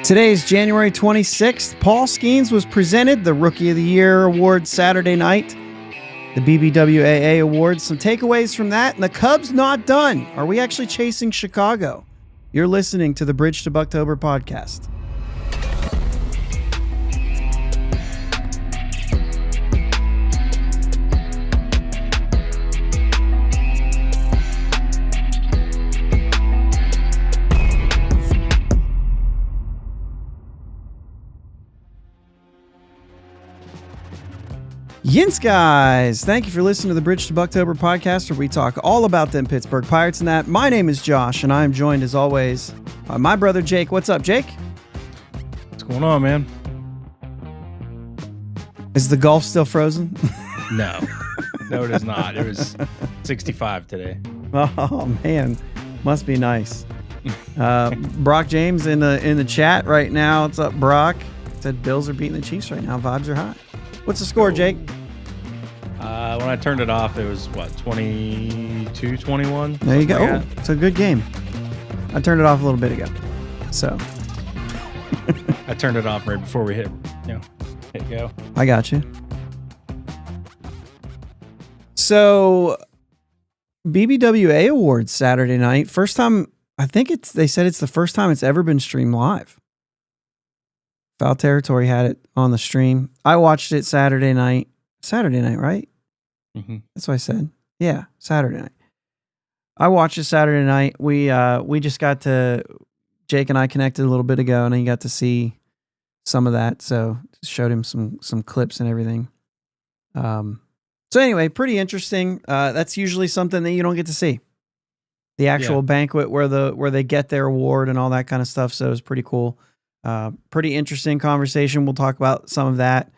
Today is January 26th. Paul Skenes was presented the Rookie of the Year award Saturday night. The BBWAA awards. Some takeaways from that. And the Cubs not done. Are we actually chasing Chicago? You're listening to the Bridge to Buctober podcast. Yins, guys. Thank you for listening to the Bridge to Buctober podcast, where we talk all about them Pittsburgh Pirates and that. My name is Josh, and I am joined, as always, by my brother Jake. What's up, Jake? What's going on, man? Is the Gulf still frozen? No. No, it is not. It was 65 today. Oh, man. Must be nice. Brock James in the chat right now. What's up, Brock? Said Bills are beating the Chiefs right now. Vibes are high. What's the score, Jake? When I turned it off, it was, 22-21? There you go. Like it's a good game. I turned it off a little bit ago. So. I turned it off right before we hit go. I got you. So, BBWA Awards Saturday night. First time, I think they said it's the first time it's ever been streamed live. Foul Territory had it on the stream. I watched it Saturday night. Saturday night, right? Mm-hmm. That's what I said. Yeah, Saturday night. I watched it Saturday night. We just got to, Jake and I connected a little bit ago, and he got to see some of that. So showed him some clips and everything. So anyway, pretty interesting. That's usually something that you don't get to see. The actual banquet where they get their award and all that kind of stuff. So it was pretty cool. Pretty interesting conversation. We'll talk about some of that.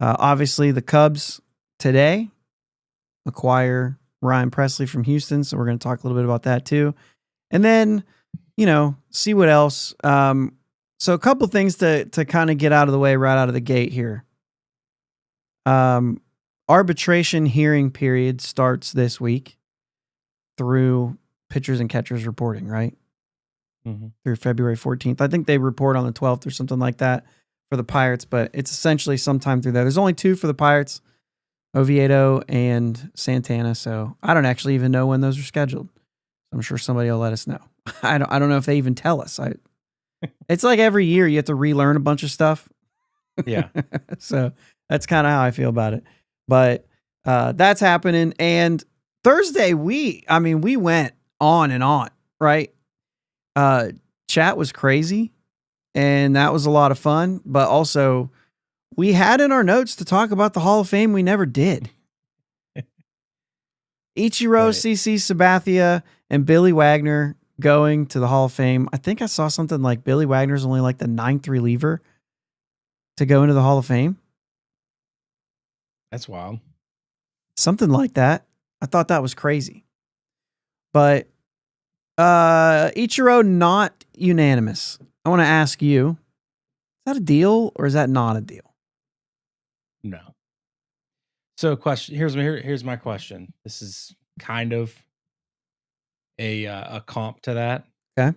Obviously, the Cubs today acquire Ryan Presley from Houston, so we're going to talk a little bit about that too. And then, see what else. So a couple things to kind of get out of the way right out of the gate here. Arbitration hearing period starts this week through pitchers and catchers reporting, right? Mm-hmm. Through February 14th. I think they report on the 12th or something like that for the Pirates, but it's essentially sometime through there. There's only two for the Pirates, Oviedo and Santana, so I don't actually even know when those are scheduled. I'm sure somebody will let us know. I don't know if they even tell us. It's like every year you have to relearn a bunch of stuff. Yeah. So that's kind of how I feel about it. But That's happening. And Thursday, we went on and on, right? Chat was crazy, and that was a lot of fun. But also, we had in our notes to talk about the Hall of Fame. We never did. Ichiro, Right. CC Sabathia, and Billy Wagner going to the Hall of Fame. I think I saw something like Billy Wagner's only like the 9th reliever to go into the Hall of Fame. That's wild. Something like that. I thought that was crazy. But Ichiro, not unanimous. I want to ask you, is that a deal or is that not a deal? No. So question, here's my question. This is kind of a comp to that. Okay.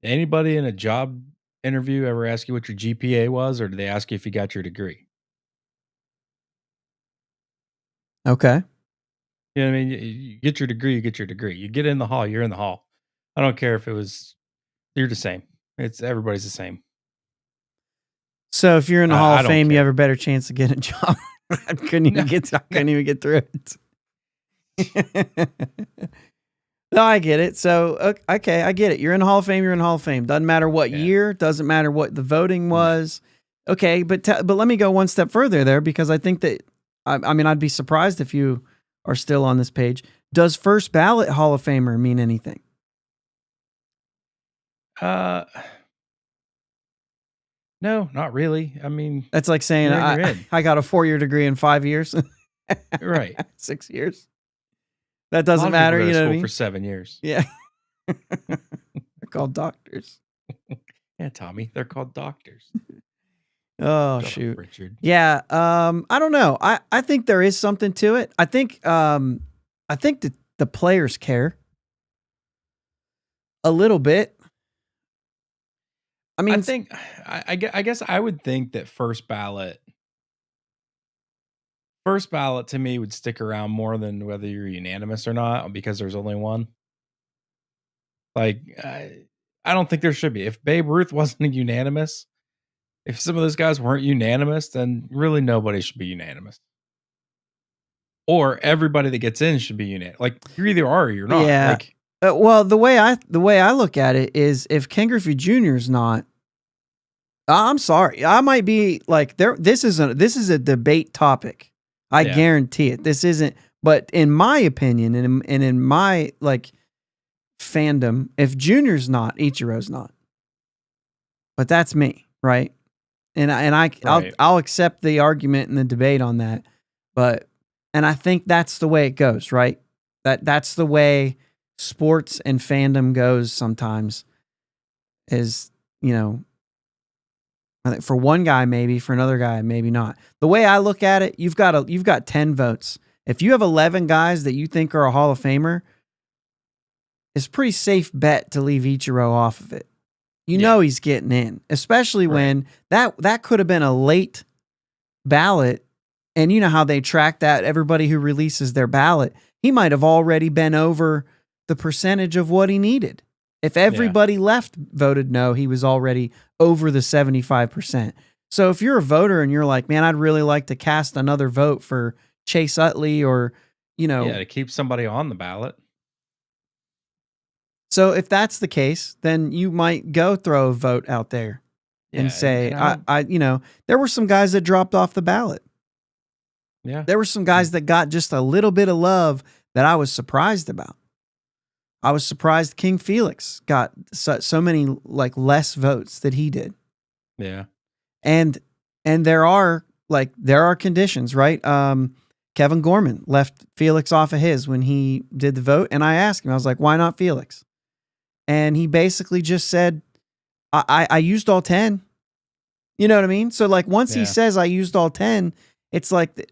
Anybody in a job interview ever ask you what your GPA was, or did they ask you if you got your degree? Okay. You know what I mean? You get your degree, you get your degree. You get in the hall, you're in the hall. I don't care if it was, you're the same. Everybody's the same. So if you're in the Hall I of don't Fame, you care. have a better chance to get a job. I couldn't even get through it. No, I get it. So, okay, I get it. You're in the Hall of Fame, you're in the Hall of Fame. Doesn't matter what year, doesn't matter what the voting was. No. Okay, but let me go one step further there, because I think that, I mean, I'd be surprised if you are still on this page. Does first ballot Hall of Famer mean anything? No, not really. I mean, that's like saying I got a 4-year degree in 5 years. Right. 6 years. That doesn't matter. You know what I mean? For 7 years. Yeah. They're called doctors. Yeah, Tommy, they're called doctors. Oh, Shut shoot. up, Richard. Yeah. I don't know. I think there is something to it. I think that the players care a little bit. I mean, I guess I would think that first ballot to me would stick around more than whether you're unanimous or not, because there's only one. Like, I don't think there should be. If Babe Ruth wasn't unanimous, if some of those guys weren't unanimous, then really nobody should be unanimous. Or everybody that gets in should be unanimous. Like, you either are or you're not. Yeah. Like, well, the way I look at it is, if Ken Griffey Jr. is not, I'm sorry, I might be like, this is a debate topic. I guarantee it. This isn't. But in my opinion, and in my like fandom, if Junior's not, Ichiro's not. But that's me, right? And I'll accept the argument and the debate on that. And I think that's the way it goes, right? That's the way sports and fandom goes sometimes. Is, you know, I think for one guy maybe, for another guy maybe not. The way I look at it, you've got 10 votes. If you have 11 guys that you think are a Hall of Famer, it's a pretty safe bet to leave Ichiro off of it. You know he's getting in, especially when that could have been a late ballot, and you know how they track that, everybody who releases their ballot, he might have already been over the percentage of what he needed. If everybody left voted no, he was already over the 75%. So if you're a voter and you're like, man, I'd really like to cast another vote for Chase Utley, or, you know. Yeah, to keep somebody on the ballot. So if that's the case, then you might go throw a vote out there and say, I you know, there were some guys that dropped off the ballot. Yeah. There were some guys that got just a little bit of love that I was surprised about. I was surprised King Felix got so many like less votes that he did. Yeah. And there are conditions, right? Kevin Gorman left Felix off of his when he did the vote. And I asked him, I was like, why not Felix? And he basically just said, I used all 10. You know what I mean? So like once he says I used all 10, it's like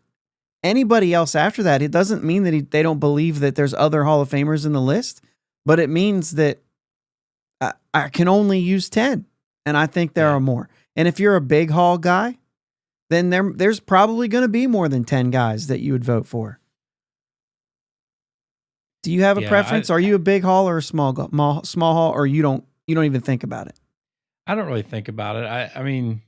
anybody else after that, it doesn't mean that they don't believe that there's other Hall of Famers in the list, but it means that I can only use 10. And I think there are more. And if you're a big Hall guy, then there's probably going to be more than 10 guys that you would vote for. Do you have a preference? Are you a big Hall or a small Hall, or you don't even think about it? I don't really think about it. I mean,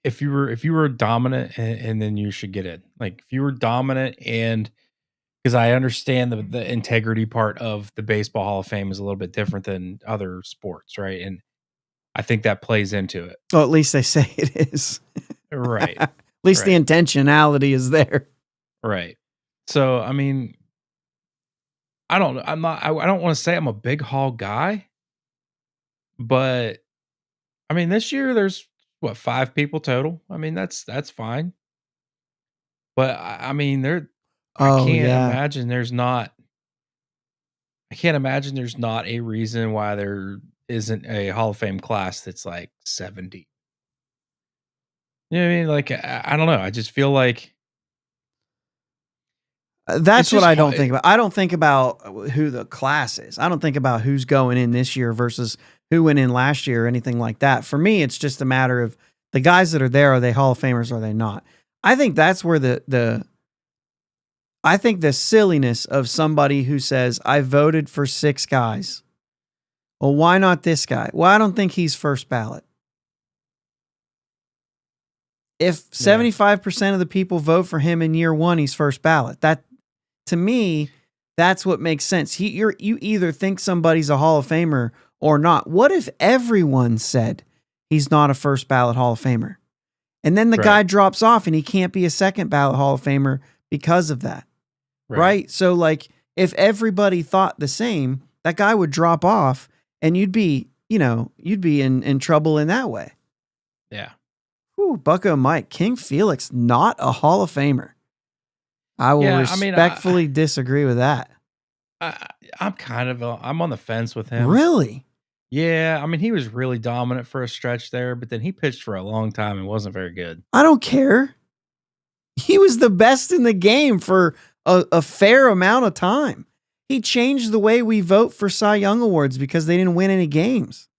if you were dominant and then you should get in. Like if you were dominant and because I understand the integrity part of the Baseball Hall of Fame is a little bit different than other sports, right? And I think that plays into it. Well, at least they say it is. Right. At least the intentionality is there. Right. So, I mean, I don't want to say I'm a big Hall guy, but I mean, this year there's what 5 people total. I mean, that's fine. But I mean, I Oh, can't yeah. imagine there's not a reason why there isn't a Hall of Fame class that's like 70. You know what I mean? Like I don't know. I just feel like That's what just I don't think about. I don't think about who the class is. I don't think about who's going in this year versus who went in last year or anything like that. For me, it's just a matter of the guys that are there, are they Hall of Famers or are they not? I think that's where I think the silliness of somebody who says, I voted for 6 guys. Well, why not this guy? Well, I don't think he's first ballot. If 75% of the people vote for him in year 1, he's first ballot. That, to me, that's what makes sense. You either think somebody's a Hall of Famer or not. What if everyone said he's not a first ballot Hall of Famer? And then the guy drops off and he can't be a second ballot Hall of Famer because of that. Right? So like if everybody thought the same, that guy would drop off and you'd be in trouble in that way. Yeah. Ooh, Bucko Mike, King Felix, not a Hall of Famer. I will respectfully disagree with that. I'm on the fence with him. Really? Yeah. I mean, he was really dominant for a stretch there, but then he pitched for a long time and wasn't very good. I don't care. He was the best in the game for a fair amount of time. He changed the way we vote for Cy Young Awards because they didn't win any games.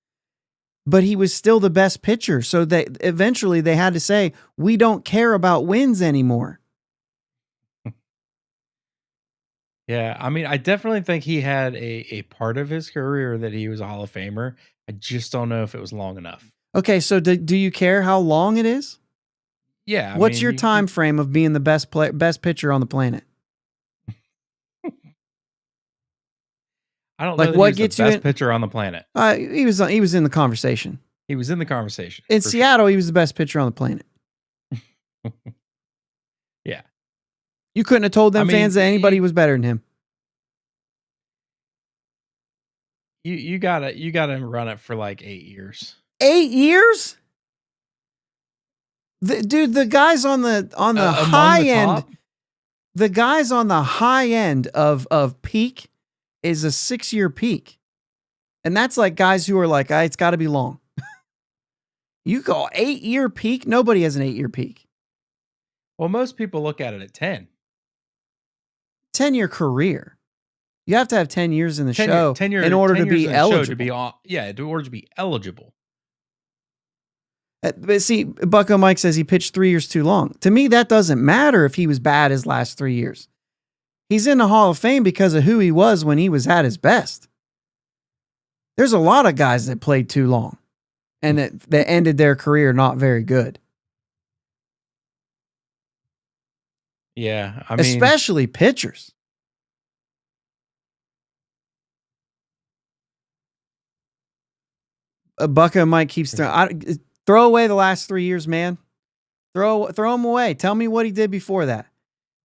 But he was still the best pitcher. So eventually they had to say, we don't care about wins anymore. Yeah, I mean, I definitely think he had a part of his career that he was a Hall of Famer. I just don't know if it was long enough. Okay, so do you care how long it is? Yeah. What's your time frame of being the best pitcher on the planet? I don't know that what gets the best pitcher on the planet. He was in the conversation. He was in the conversation. In Seattle, he was the best pitcher on the planet. Yeah. You couldn't have told them fans that anybody was better than him. You gotta run it for like 8 years. 8 years? The guys on the high end, the guys on the high end of peak is a 6-year peak. And that's like guys who are like, it's got to be long. You go 8-year peak? Nobody has an 8-year peak. Well, most people look at it at 10. 10-year career. You have to have 10 years in the show in order to be eligible. In order to be eligible. But see, Bucko Mike says he pitched 3 years too long. To me, that doesn't matter if he was bad his last 3 years. He's in the Hall of Fame because of who he was when he was at his best. There's a lot of guys that played too long and that ended their career not very good. Yeah, I mean, especially pitchers. Bucko Mike keeps throw away the last 3 years, man. Throw them away. Tell me what he did before that.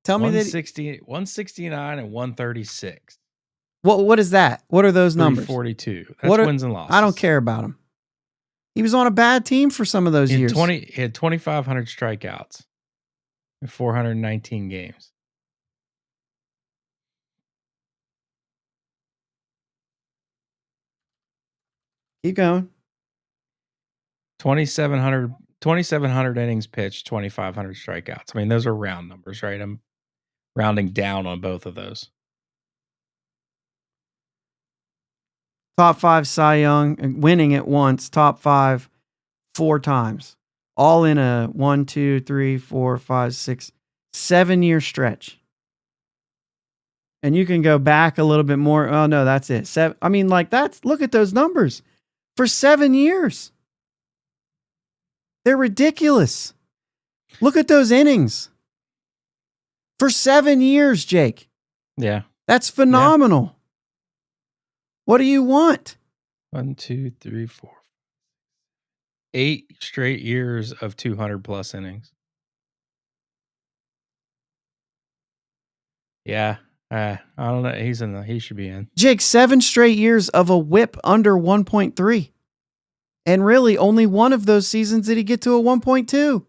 Tell me that 169 and 136. What is that? What are those numbers? 42. That's wins and losses. I don't care about him. He was on a bad team for some of those years. He had 2,500 strikeouts in 419 games. Keep going. 2,700 innings pitched, 2,500 strikeouts. I mean, those are round numbers, right? I'm rounding down on both of those. Top 5 Cy Young, winning it once. Top 5 4 times. All in a 1, 2, 3, 4, 5, 6, 7-year stretch. And you can go back a little bit more. Oh, no, that's it. Look at those numbers. For 7 years. They're ridiculous. Look at those innings. For 7 years, Jake. Yeah. That's phenomenal. Yeah. What do you want? 1, 2, 3, 4. 8 straight years of 200+ innings. Yeah. I don't know. He should be in. Jake, 7 straight years of a whip under 1.3. And really, only one of those seasons did he get to a 1.2.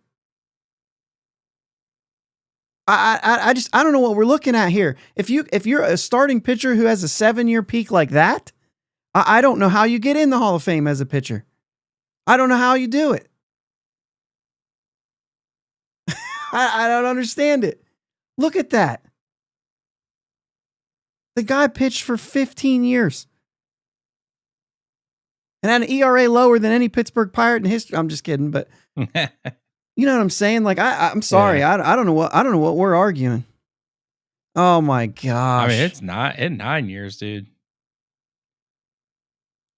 I don't know what we're looking at here. If you're a starting pitcher who has a 7-year peak like that, I don't know how you get in the Hall of Fame as a pitcher. I don't know how you do it. I don't understand it. Look at that. The guy pitched for 15 years. And had an ERA lower than any Pittsburgh Pirate in history. I'm just kidding, but you know what I'm saying? Like I'm sorry. Yeah. I don't know what we're arguing. Oh my gosh. I mean, it's not in 9 years, dude.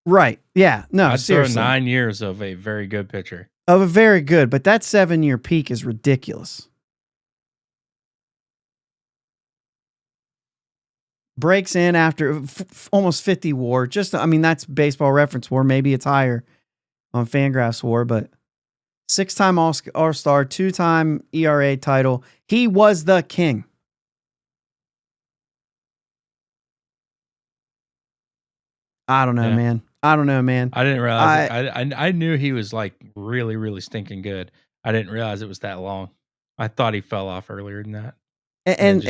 Right. Yeah. No, I'd seriously. throw 9 years of a very good pitcher. Of a very good, but that 7-year peak is ridiculous. Breaks in after almost 50 WAR. That's Baseball Reference WAR. Maybe it's higher on Fangraphs WAR, but 6-time All-Star, 2-time ERA title. He was the king. I don't know, man. I don't know, man. I didn't realize. I knew he was like really, really stinking good. I didn't realize it was that long. I thought he fell off earlier than that. And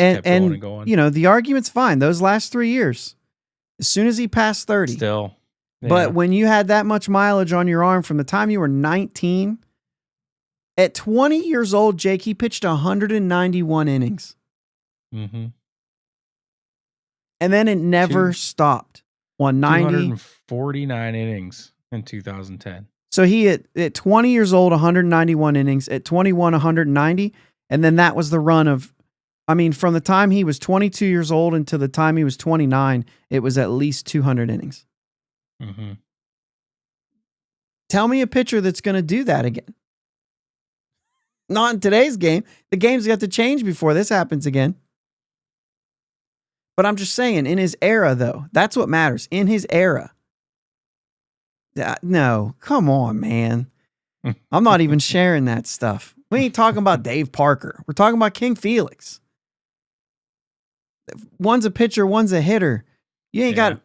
you know, the argument's fine. Those last 3 years, as soon as he passed 30. Still. Yeah. But when you had that much mileage on your arm from the time you were 19, at 20 years old, Jake, he pitched 191 innings. Mm-hmm. And then it never stopped. 249 innings in 2010. So he at 20 years old, 191 innings. At 21, 190. And then that was the run of, from the time he was 22 years old until the time he was 29, it was at least 200 innings. Mm-hmm. Tell me a pitcher that's going to do that again. Not in today's game. The game's got to change before this happens again. But I'm just saying, in his era, though, that's what matters. In his era. No, come on, man. I'm not even sharing that stuff. We ain't talking about Dave Parker. We're talking about King Felix. One's a pitcher, one's a hitter. You ain't got...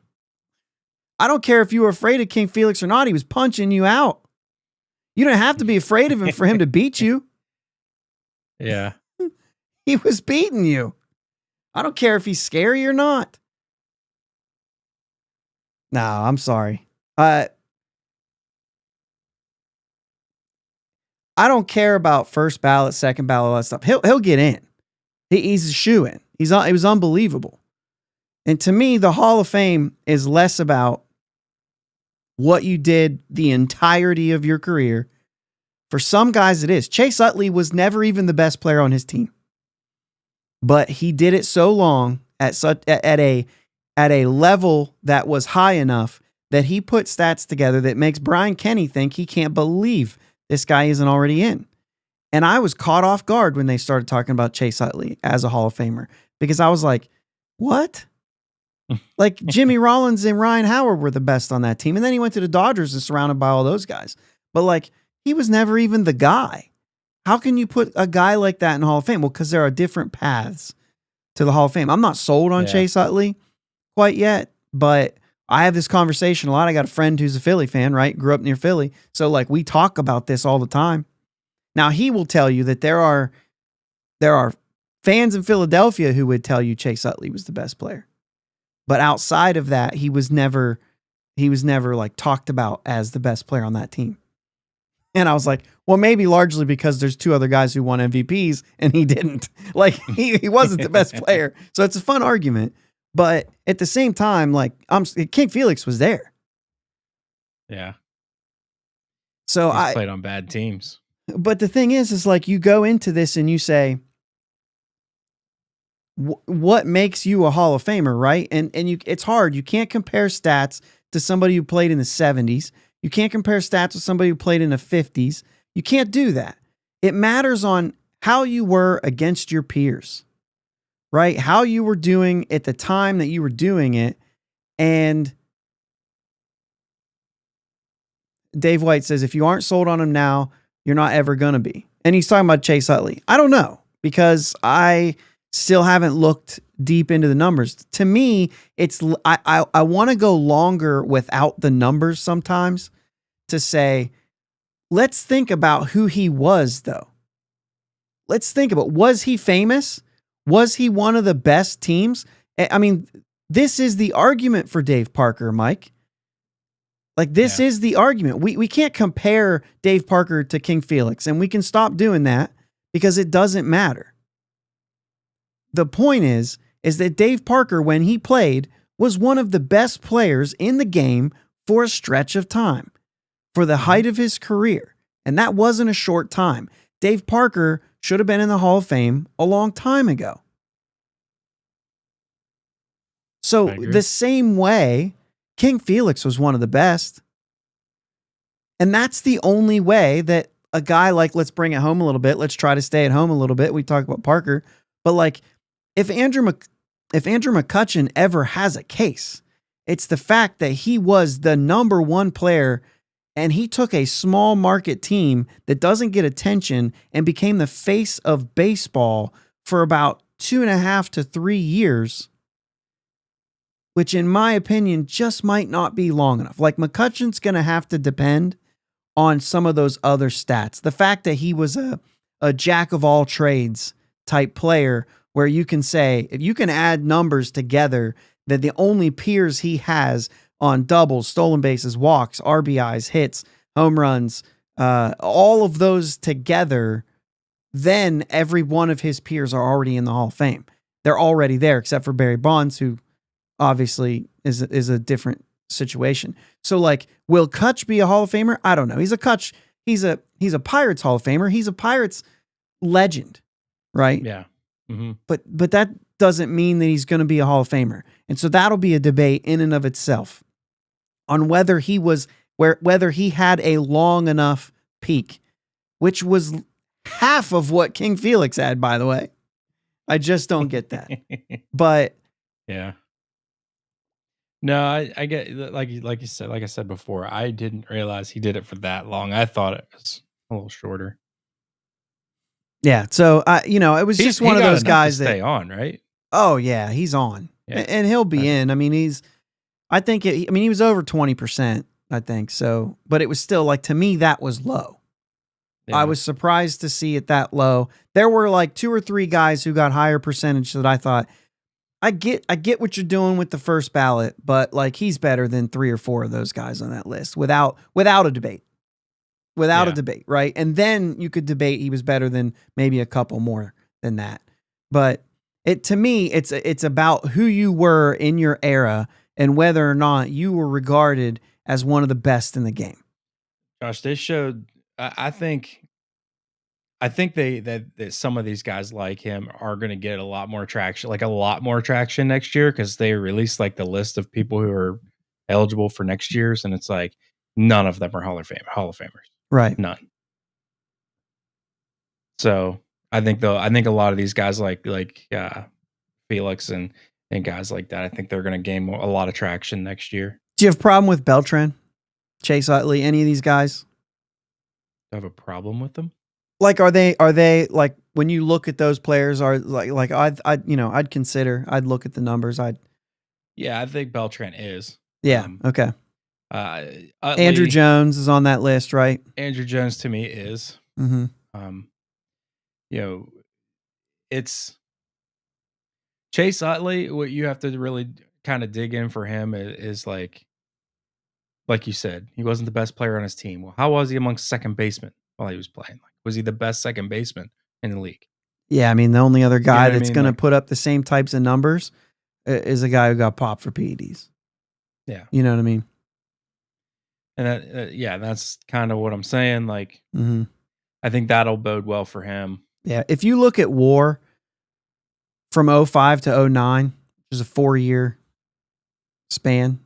I don't care if you were afraid of King Felix or not. He was punching you out. You don't have to be afraid of him for him to beat you. Yeah. He was beating you. I don't care if he's scary or not. No, I'm sorry. I don't care about first ballot, second ballot, all that stuff. He'll get in. He's a shoo-in. It was unbelievable. And to me, the Hall of Fame is less about what you did the entirety of your career. For some guys, it is. Chase Utley was never even the best player on his team. But he did it so long at a level that was high enough that he put stats together that makes Brian Kenny think he can't believe this guy isn't already in. And I was caught off guard when they started talking about Chase Utley as a Hall of Famer because I was like, what? Like Jimmy Rollins and Ryan Howard were the best on that team. And then he went to the Dodgers and surrounded by all those guys. But like, he was never even the guy. How can you put a guy like that in the Hall of Fame? Well, because there are different paths to the Hall of Fame. I'm not sold on Chase Utley quite yet, but I have this conversation a lot. I got a friend who's a Philly fan, right? Grew up near Philly. So like we talk about this all the time. Now he will tell you that there are fans in Philadelphia who would tell you Chase Utley was the best player. But outside of that, he was never like talked about as the best player on that team. And I was like, well, maybe largely because there's 2 other guys who won MVPs and he didn't. Like he wasn't the best player. So it's a fun argument. But at the same time, like King Felix was there. Yeah. So He's played on bad teams. But the thing is like you go into this and you say, what makes you a Hall of Famer, right? And it's hard. You can't compare stats to somebody who played in the 70s. You can't compare stats with somebody who played in the 50s. You can't do that. It matters on how you were against your peers, right? How you were doing at the time that you were doing it. And Dave White says, if you aren't sold on him now, you're not ever going to be. And he's talking about Chase Utley. I don't know, because I still haven't looked deep into the numbers. To me, I want to go longer without the numbers sometimes to say, let's think about who he was, though. Let's think about, was he famous? Was he one of the best teams? I mean, this is the argument for Dave Parker, Mike. Like, this is the argument. We can't compare Dave Parker to King Felix, and we can stop doing that because it doesn't matter. The point is that Dave Parker, when he played, was one of the best players in the game for a stretch of time, for the height of his career. And that wasn't a short time. Dave Parker should have been in the Hall of Fame a long time ago. So the same way, King Felix was one of the best. And that's the only way that a guy like, let's bring it home a little bit. Let's try to stay at home a little bit. We talk about Parker, but like if Andrew McCutchen ever has a case, it's the fact that he was the number one player and he took a small market team that doesn't get attention and became the face of baseball for about 2.5 to 3 years, which in my opinion just might not be long enough. Like McCutchen's going to have to depend on some of those other stats. The fact that he was a jack of all trades type player where you can say, if you can add numbers together, that the only peers he has on doubles, stolen bases, walks, RBIs, hits, home runs, all of those together, then every one of his peers are already in the Hall of Fame. They're already there, except for Barry Bonds, who obviously is a different situation. So like, will Kutch be a Hall of Famer? I don't know. He's a Pirates Hall of Famer. He's a Pirates legend, right? Yeah. Mm-hmm. But that doesn't mean that he's going to be a Hall of Famer. And so that'll be a debate in and of itself on whether he had a long enough peak, which was half of what King Felix had, by the way. I just don't get that. But yeah. No, I get, like you said, like I said before, I didn't realize he did it for that long. I thought it was a little shorter. Yeah, so it was just one of those guys that stay on, right? Oh yeah, he's on, and he'll be in. I mean, he was over 20%, I think. So, but it was still like, to me, that was low. Yeah. I was surprised to see it that low. There were like 2 or 3 guys who got higher percentage that I thought, I get what you're doing with the first ballot, but like he's better than 3 or 4 of those guys on that list without a debate. Without a debate, right? And then you could debate he was better than maybe a couple more than that. But to me, it's about who you were in your era and whether or not you were regarded as one of the best in the game. Josh, they showed. I think that some of these guys like him are going to get a lot more traction, next year, because they released like the list of people who are eligible for next year's, and it's like none of them are Hall of Famers. Right. None. So I think a lot of these guys like Felix and guys like that, I think they're going to gain a lot of traction next year. Do you have a problem with Beltran, Chase Utley, any of these guys? Do I have a problem with them? Like, are they like, when you look at those players, are like I'd look at the numbers. I think Beltran is. Yeah. Okay. Utley, Andrew Jones is on that list, right? Andrew Jones to me is. Mm-hmm. It's Chase Utley. What you have to really kind of dig in for him is like you said, he wasn't the best player on his team. Well, how was he amongst second basemen while he was playing? Like, was he the best second baseman in the league? Yeah, I mean, the only other guy that's going to put up the same types of numbers is a guy who got popped for PEDs. Yeah, you know what I mean. And that's kind of what I'm saying. Like, mm-hmm. I think that'll bode well for him. Yeah, if you look at WAR from 05 to 09, which is a 4-year span,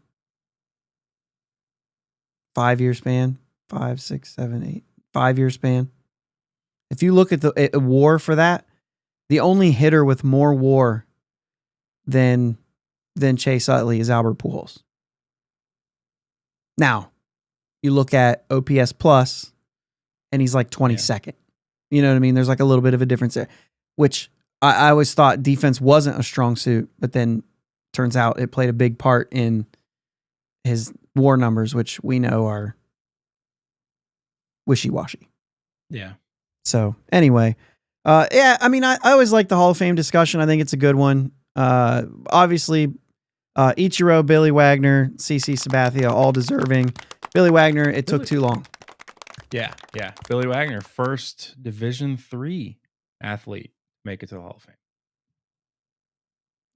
5-year span, 5, 6, 7, 8, 5-year span. If you look at the WAR for that, the only hitter with more WAR than Chase Utley is Albert Pujols. Now, you look at OPS plus, and he's like 22nd. You know what I mean? There's like a little bit of a difference there, which I always thought defense wasn't a strong suit, but then turns out it played a big part in his WAR numbers, which we know are wishy-washy. Yeah. So anyway, I mean, I always like the Hall of Fame discussion. I think it's a good one. Obviously, Ichiro, Billy Wagner, CC Sabathia, all deserving. Billy Wagner, it took too long. Yeah. Billy Wagner, first Division III athlete make it to the Hall of Fame.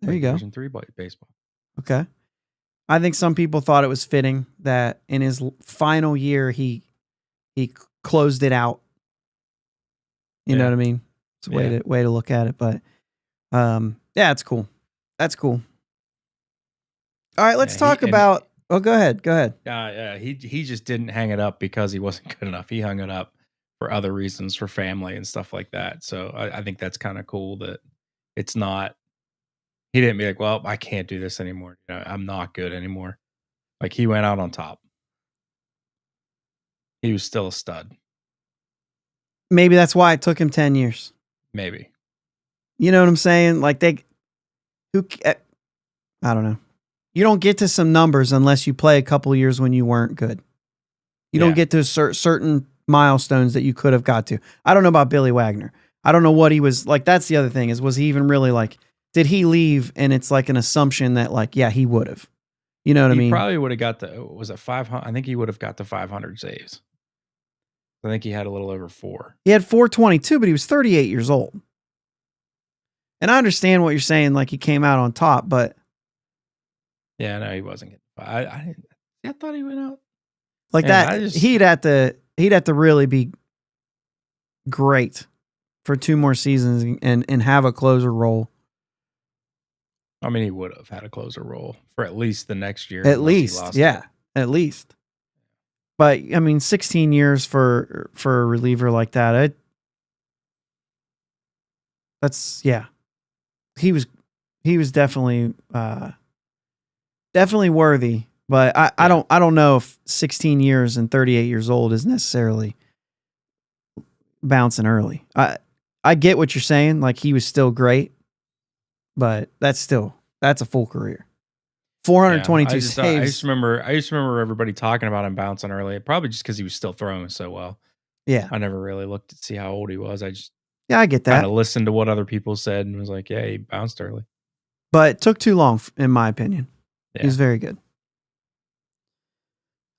There you go. Division III baseball. Okay. I think some people thought it was fitting that in his final year he closed it out. You know what I mean? It's a way to look at it, but yeah, it's cool. That's cool. All right, let's talk about. Oh, go ahead. Yeah, he just didn't hang it up because he wasn't good enough. He hung it up for other reasons, for family and stuff like that. So I think that's kind of cool that it's not. He didn't be like, well, I can't do this anymore. You know, I'm not good anymore. Like, he went out on top. He was still a stud. Maybe that's why it took him 10 years. Maybe. You know what I'm saying? Like I don't know. You don't get to some numbers unless you play a couple of years when you weren't good. You don't get to certain milestones that you could have got to. I don't know about Billy Wagner. I don't know what he was like. That's the other thing was he even really like, did he leave? And it's like an assumption that like, yeah, he would have. You know what I mean? He probably would have got was it 500? I think he would have got the 500 saves. I think he had a little over 4. He had 422, but he was 38 years old. And I understand what you're saying, like he came out on top, but yeah, no, he wasn't getting. I thought he went out like that. He'd have to really be great for 2 more seasons and have a closer role. I mean, he would have had a closer role for at least the next year. At least, yeah, at least. But I mean, 16 years for a reliever like that, that's yeah. He was definitely worthy, but I don't know if 16 years and 38 years old is necessarily bouncing early. I get what you're saying, like he was still great, but that's a full career. 422 saves. I just remember everybody talking about him bouncing early, probably just because he was still throwing so well. Yeah. I never really looked to see how old he was. I just I get that. Kind of listened to what other people said and was like, yeah, he bounced early. But it took too long, in my opinion. Yeah. He was very good.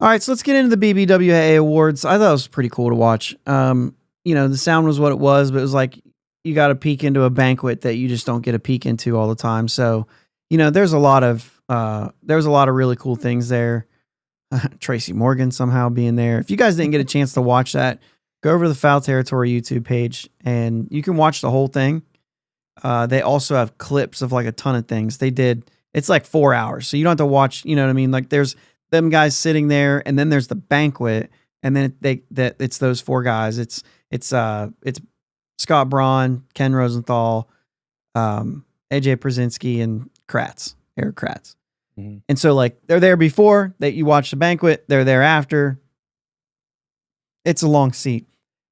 All right, so let's get into the BBWA awards. I thought it was pretty cool to watch. You know, the sound was what it was, but it was like you got a peek into a banquet that you just don't get a peek into all the time. So, you know, there's a lot of really cool things there. Tracy Morgan somehow being there. If you guys didn't get a chance to watch that, go over to the Foul Territory YouTube page and you can watch the whole thing. They also have clips of like a ton of things they did. It's like 4 hours. So you don't have to watch, you know what I mean? Like there's them guys sitting there and then there's the banquet and then it's those 4 guys. It's Scott Braun, Ken Rosenthal, AJ Przinsky and Eric Kratz. Mm-hmm. And so like they're there before that you watch the banquet, they're there after. It's a long seat.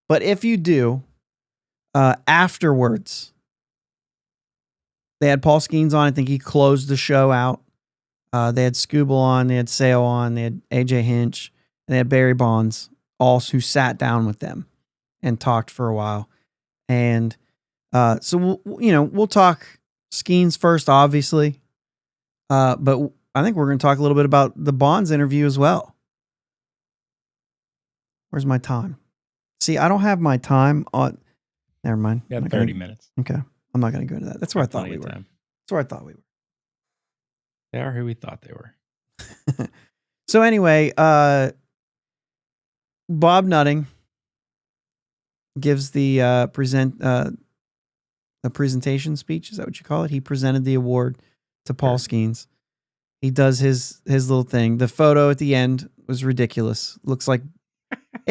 But if you do, afterwards, they had Paul Skenes on. I think he closed the show out. They had Scooble on, they had Sale on, they had AJ Hinch, and they had Barry Bonds, all who sat down with them and talked for a while. And so we'll talk Skenes first, obviously. But I think we're going to talk a little bit about the Bonds interview as well. Where's my time? See, I don't have my time on. Never mind. You got 30 minutes. Okay. I'm not going to go into that. That's where I thought we were. That's where I thought we were. They are who we thought they were. So anyway, Bob Nutting gives the presentation speech. Is that what you call it? He presented the award to Paul Skenes. He does his little thing. The photo at the end was ridiculous. Looks like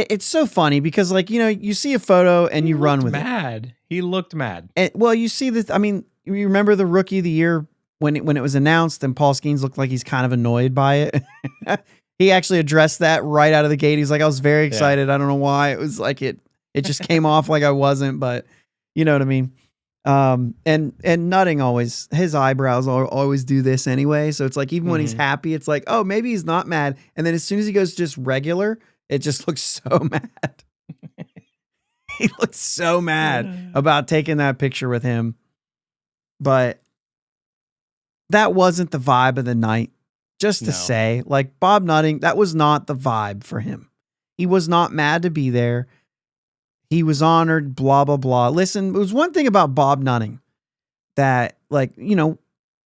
It's so funny because, like, you see a photo and you run with it. He looked mad. Well, you see this. I mean, you remember the Rookie of the Year when it was announced, and Paul Skenes looked like he's kind of annoyed by it. He actually addressed that right out of the gate. He's like, I was very excited. Yeah. I don't know why. It was like it just came off like I wasn't, but you know what I mean. And Nutting always, his eyebrows always do this anyway. So it's like, even when he's happy, it's like, oh, maybe he's not mad. And then as soon as he goes just regular, it just looks so mad. He looks so mad about taking that picture with him. But that wasn't the vibe of the night. Just to say, like, Bob Nutting, that was not the vibe for him. He was not mad to be there. He was honored, blah, blah, blah. Listen, it was one thing about Bob Nutting that, like,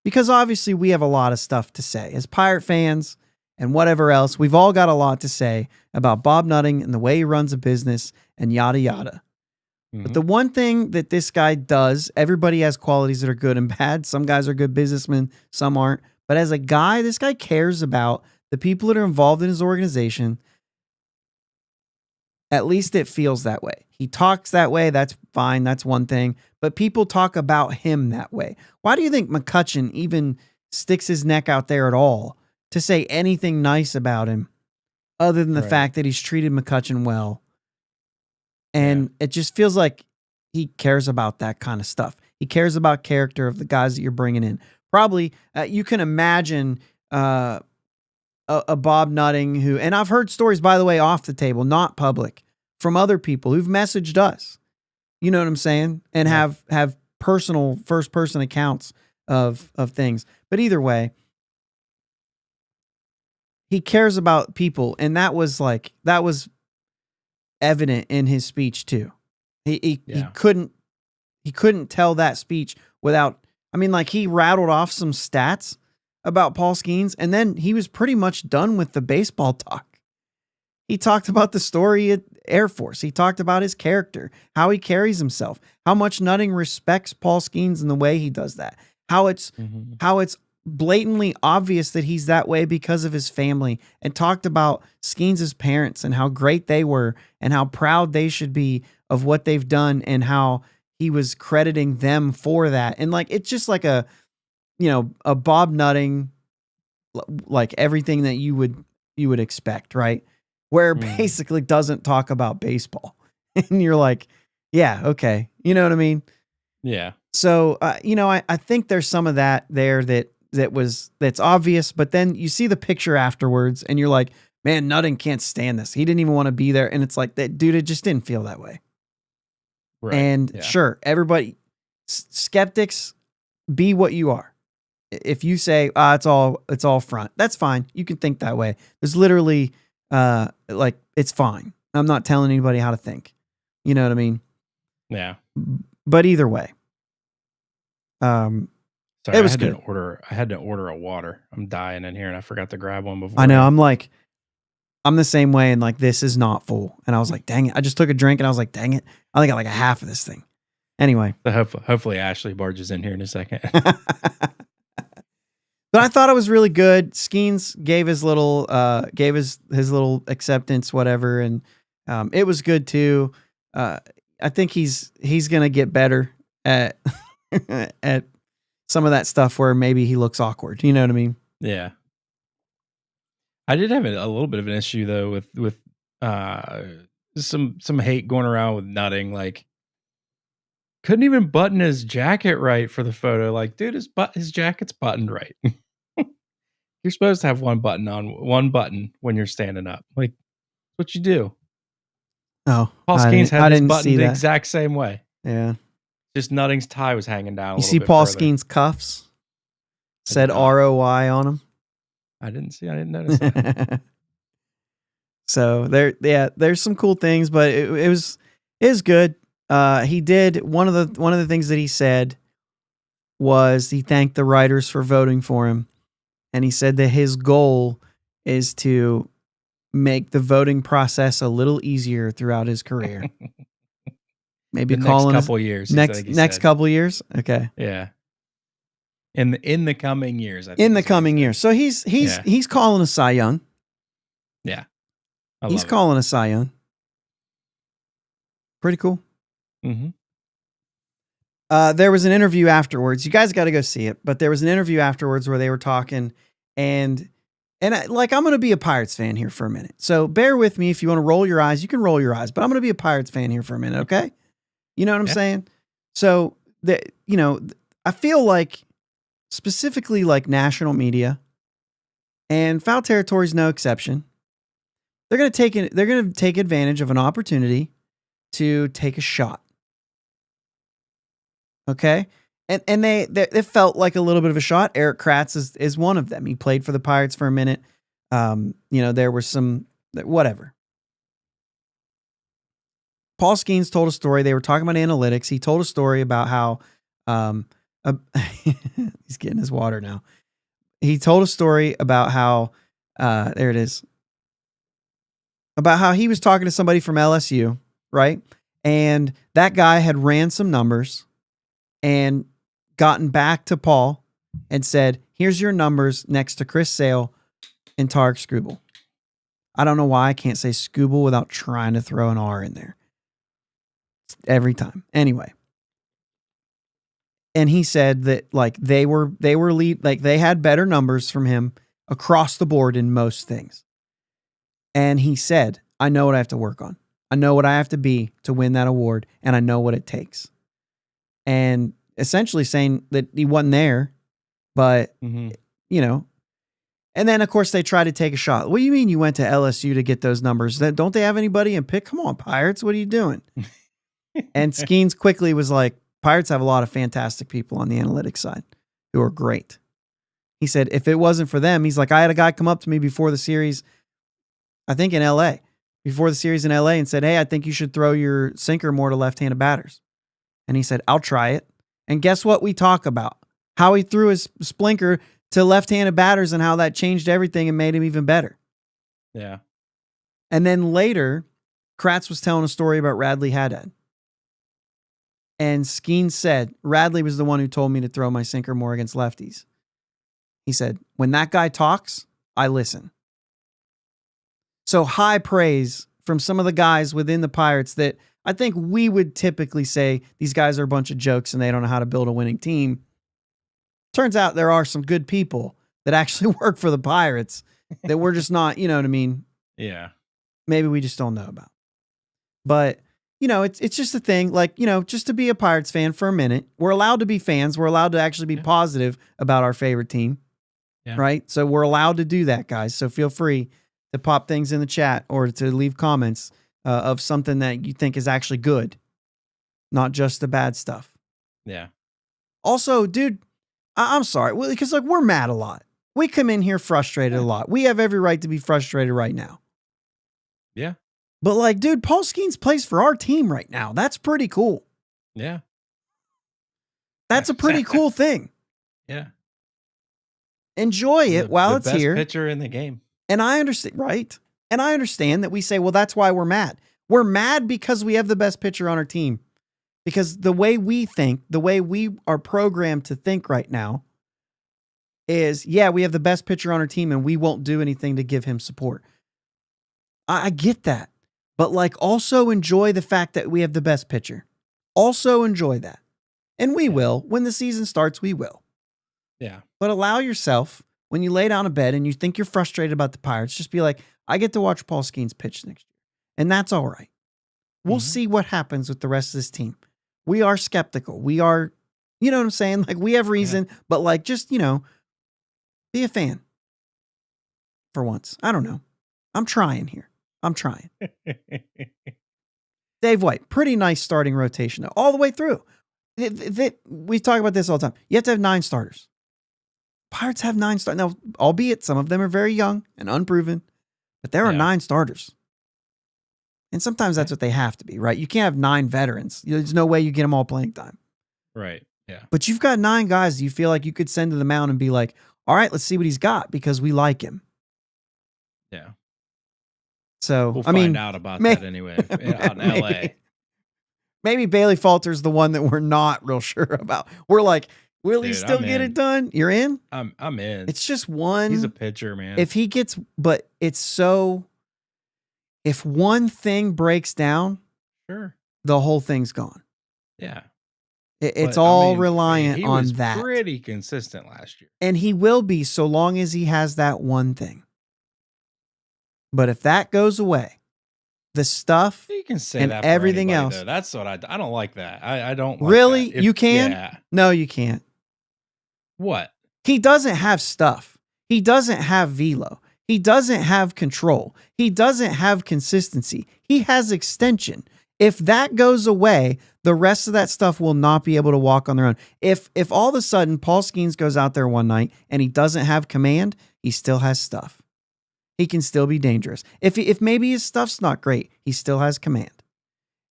because obviously we have a lot of stuff to say. As Pirate fans and whatever else, we've all got a lot to say about Bob Nutting and the way he runs a business and yada, yada. But the one thing that this guy does, everybody has qualities that are good and bad. Some guys are good businessmen, some aren't. But as a guy, this guy cares about the people that are involved in his organization. At least it feels that way. He talks that way. That's fine. That's one thing. But people talk about him that way. Why do you think McCutchen even sticks his neck out there at all to say anything nice about him other than the fact that he's treated McCutchen well? And it just feels like he cares about that kind of stuff. He cares about character of the guys that you're bringing in. Probably, you can imagine a Bob Nutting who, and I've heard stories, by the way, off the table, not public, from other people who've messaged us. You know what I'm saying? And have personal first-person accounts of things. But either way, he cares about people, and that was evident in his speech too. He couldn't tell that speech without. I mean, like, he rattled off some stats about Paul Skenes, and then he was pretty much done with the baseball talk. He talked about the story at Air Force. He talked about his character, how he carries himself, how much Nutting respects Paul Skenes and the way he does that, how it's blatantly obvious that he's that way because of his family, and talked about Skenes' parents and how great they were and how proud they should be of what they've done and how he was crediting them for that. And like, it's just like a Bob Nutting, like everything that you would expect, right? Where basically doesn't talk about baseball. And you're like, yeah, okay. You know what I mean? Yeah. So, I think there's some of that there that's obvious, but then you see the picture afterwards and you're like, man, Nutting can't stand this. He didn't even want to be there. And it's like, that dude, it just didn't feel that way. Right. And sure, everybody, skeptics, be what you are. If you say, it's all front, that's fine. You can think that way. There's literally, it's fine. I'm not telling anybody how to think. You know what I mean? Yeah. But either way, sorry, it was good. I had to order a water. I'm dying in here, and I forgot to grab one before. I know. I'm the same way, and like, this is not full. And I was like, dang it. I just took a drink, and I was like, dang it. I only got like a half of this thing. Anyway. So hopefully Ashley barges in here in a second. But I thought it was really good. Skenes gave his little little acceptance, whatever, and it was good too. I think he's gonna get better at at some of that stuff where maybe he looks awkward. You know what I mean? Yeah. I did have a little bit of an issue though with some hate going around with Nutting. Like, couldn't even button his jacket right for the photo. Like, dude, his jacket's buttoned right. You're supposed to have one button when you're standing up. Like, that's what you do. Oh, Paul Skenes had his button the exact same way. Yeah. Just Nutting's tie was hanging down. You see Paul Skenes' cuffs? Said ROI on them. I didn't notice that. So there's some cool things, but it was good. He did one of the things that he said was he thanked the writers for voting for him, and he said that his goal is to make the voting process a little easier throughout his career. Maybe next couple years. Next couple years. Okay. Yeah. In the coming years. In the coming years. So he's calling a Cy Young. Yeah. He's calling a Cy Young. Pretty cool. Mm-hmm. There was an interview afterwards. You guys got to go see it. But there was an interview afterwards where they were talking, and I'm going to be a Pirates fan here for a minute. So bear with me. If you want to roll your eyes, you can roll your eyes. But I'm going to be a Pirates fan here for a minute, okay? You know what I'm saying? So I feel like specifically like national media, and Foul Territory is no exception. They're going to take advantage of an opportunity to take a shot. Okay. And they felt like a little bit of a shot. Eric Kratz is one of them. He played for the Pirates for a minute. There were some, whatever. Paul Skenes told a story. They were talking about analytics. He told a story about how, he's getting his water now. He told a story about how, there it is, about how he was talking to somebody from LSU, right? And that guy had ran some numbers and gotten back to Paul and said, here's your numbers next to Chris Sale and Tarek Skubal. I don't know why I can't say Skubal without trying to throw an R in there. Every time. Anyway. And he said that like they had better numbers from him across the board in most things. And he said, I know what I have to work on. I know what I have to be to win that award, and I know what it takes. And essentially saying that he wasn't there, but, and then, of course, they try to take a shot. What do you mean you went to LSU to get those numbers? Don't they have anybody in pick? Come on, Pirates. What are you doing? And Skenes quickly was like, Pirates have a lot of fantastic people on the analytics side who are great. He said, if it wasn't for them, he's like, I had a guy come up to me before the series, I think in LA, and said, hey, I think you should throw your sinker more to left-handed batters. And he said, I'll try it. And guess what we talk about? How he threw his splinker to left-handed batters and how that changed everything and made him even better. Yeah. And then later, Kratz was telling a story about Radley Haddad. And Skenes said, Radley was the one who told me to throw my sinker more against lefties. He said, when that guy talks, I listen. So high praise from some of the guys within the Pirates that I think we would typically say these guys are a bunch of jokes and they don't know how to build a winning team. Turns out there are some good people that actually work for the Pirates that we're just not, you know what I mean? Yeah. Maybe we just don't know about. But, it's just a thing, like, just to be a Pirates fan for a minute. We're allowed to be fans. We're allowed to actually be positive about our favorite team. Yeah. Right? So we're allowed to do that, guys. So feel free to pop things in the chat or to leave comments of something that you think is actually good, not just the bad stuff. Yeah. Also, dude, I'm sorry, because we're mad a lot. We come in here frustrated a lot. We have every right to be frustrated right now. Yeah. But dude, Paul Skenes plays for our team right now. That's pretty cool. Yeah. That's a pretty cool thing. Yeah. Enjoy it while it's here. The best pitcher in the game. And I understand, right? And I understand that we say, well, that's why we're mad. We're mad because we have the best pitcher on our team. Because the way we think, the way we are programmed to think right now is, yeah, we have the best pitcher on our team and we won't do anything to give him support. I get that. But also enjoy the fact that we have the best pitcher. Also enjoy that. And we will. When the season starts, we will. Yeah. But allow yourself, when you lay down a bed and you think you're frustrated about the Pirates, just be like, I get to watch Paul Skenes pitch next year. And that's all right. We'll see what happens with the rest of this team. We are skeptical. We are, you know what I'm saying? We have reason, but just, be a fan. For once. I don't know. I'm trying here. I'm trying. Dave White, pretty nice starting rotation, all the way through. We talk about this all the time. You have to have 9 starters. Pirates have 9 starters. Now, albeit some of them are very young and unproven, but there are 9 starters. And sometimes that's what they have to be, right? You can't have 9 veterans. There's no way you get them all playing time. Right. Yeah. But you've got 9 guys you feel like you could send to the mound and be like, all right, let's see what he's got because we like him. Yeah. So, we'll find out about that anyway out in LA. Maybe Bailey Falter's the one that we're not real sure about. We're like, will he still get it done? You're in? I'm in. It's just one. He's a pitcher, man. If he gets, but it's so, if one thing breaks down, sure. the whole thing's gone. Yeah. It's But, I all mean, reliant he on was that. pretty consistent last year. And he will be so long as he has that one thing. But if that goes away, the stuff You can say and that for everything anybody, else. though. That's what I don't like that. I don't like Really? that. You can? Yeah. No, you can't. What? He doesn't have stuff. He doesn't have velo. He doesn't have control. He doesn't have consistency. He has extension. If that goes away, the rest of that stuff will not be able to walk on their own. If all of a sudden Paul Skenes goes out there one night and he doesn't have command, he still has stuff. He can still be dangerous. If maybe his stuff's not great, he still has command.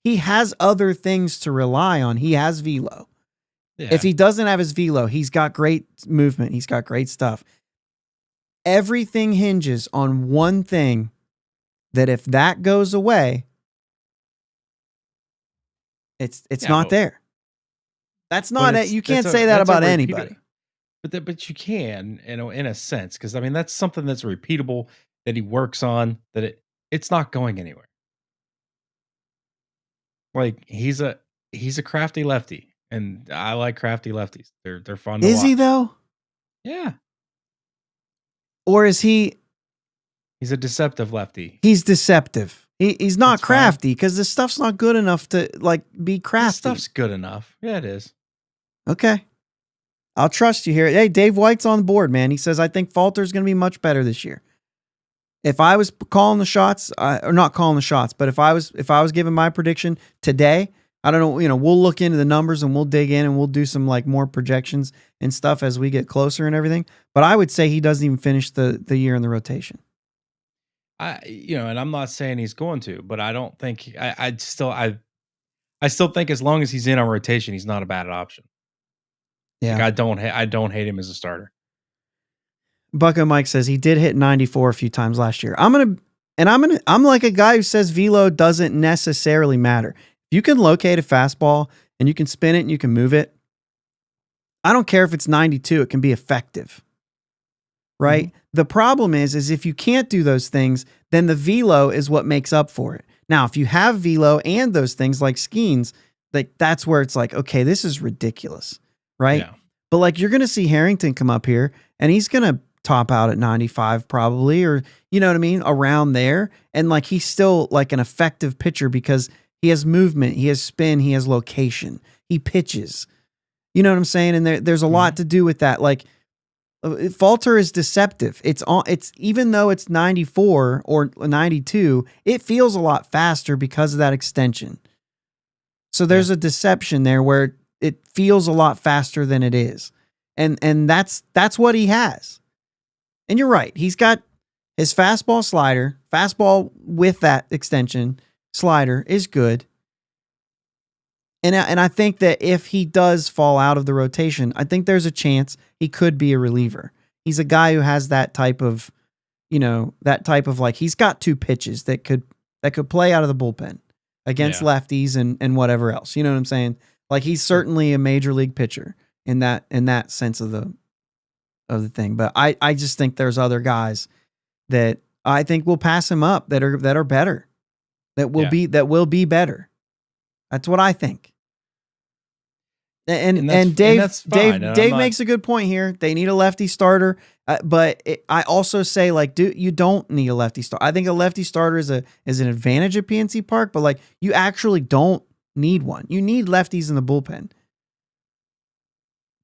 He has other things to rely on. He has velo. Yeah. If he doesn't have his velo, he's got great movement. He's got great stuff. Everything hinges on one thing that if that goes away, it's not there. That's not it. You can't say that about anybody. But you can, in a sense, because I mean that's something that's repeatable that he works on. That it's not going anywhere. Like he's a crafty lefty, and I like crafty lefties. They're fun to watch. Is he though? Yeah. Or is he? He's a deceptive lefty. He's deceptive. He's not That's crafty because the stuff's not good enough to like be This crafty. stuff's good enough. Yeah, it is. Okay. I'll trust you here. Hey, Dave White's on board, man. He says, I think Falter's going to be much better this year. If I was calling the shots, or not calling the shots, but if I was giving my prediction today, I don't know, we'll look into the numbers and we'll dig in and we'll do some like more projections and stuff as we get closer and everything. But I would say he doesn't even finish the year in the rotation. And I'm not saying he's going to, but I don't think I still think as long as he's in on rotation, he's not a bad option. Yeah. Like I don't hate him as a starter. Bucko Mike says he did hit 94 a few times last year. I'm like a guy who says velo doesn't necessarily matter. If you can locate a fastball and you can spin it and you can move it, I don't care if it's 92, it can be effective. Right? Mm-hmm. The problem is if you can't do those things, then the velo is what makes up for it. Now, if you have velo and those things like Skenes, like that's where it's like, okay, this is ridiculous. Right? Yeah. But like you're going to see Harrington come up here and he's going to top out at 95 probably, or you know what I mean? Around there. And like, he's still like an effective pitcher because he has movement, he has spin, he has location, he pitches, you know what I'm saying? And there's a lot to do with that. Like Falter is deceptive. It's even though it's 94 or 92, it feels a lot faster because of that extension. So there's a deception there where it feels a lot faster than it is. And that's what he has. And you're right. He's got his fastball with that extension slider is good. And I think that if he does fall out of the rotation, I think there's a chance he could be a reliever. He's a guy who has that type of like, he's got two pitches that could play out of the bullpen against lefties and whatever else. You know what I'm saying? Like he's certainly a major league pitcher in that sense of the thing. But I just think there's other guys that I think will pass him up that are better, that will be better. That's what I think. And Dave makes a good point here. They need a lefty starter, but I also say like, you don't need a lefty starter. I think a lefty starter is an advantage at PNC Park, but like you actually don't need one. You need lefties in the bullpen.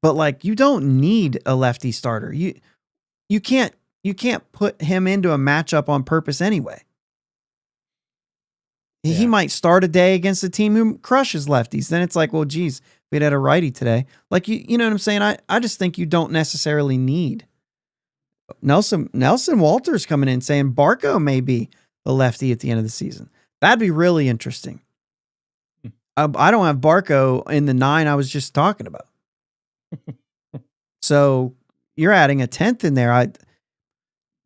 But like you don't need a lefty starter. You can't put him into a matchup on purpose anyway. Yeah. He might start a day against a team who crushes lefties. Then it's like, well, geez, we'd had a righty today. Like you know what I'm saying? I just think you don't necessarily need. Nelson Walters coming in saying Barco may be the lefty at the end of the season. That'd be really interesting. I don't have Barco in the 9 I was just talking about. So you're adding a 10th in there.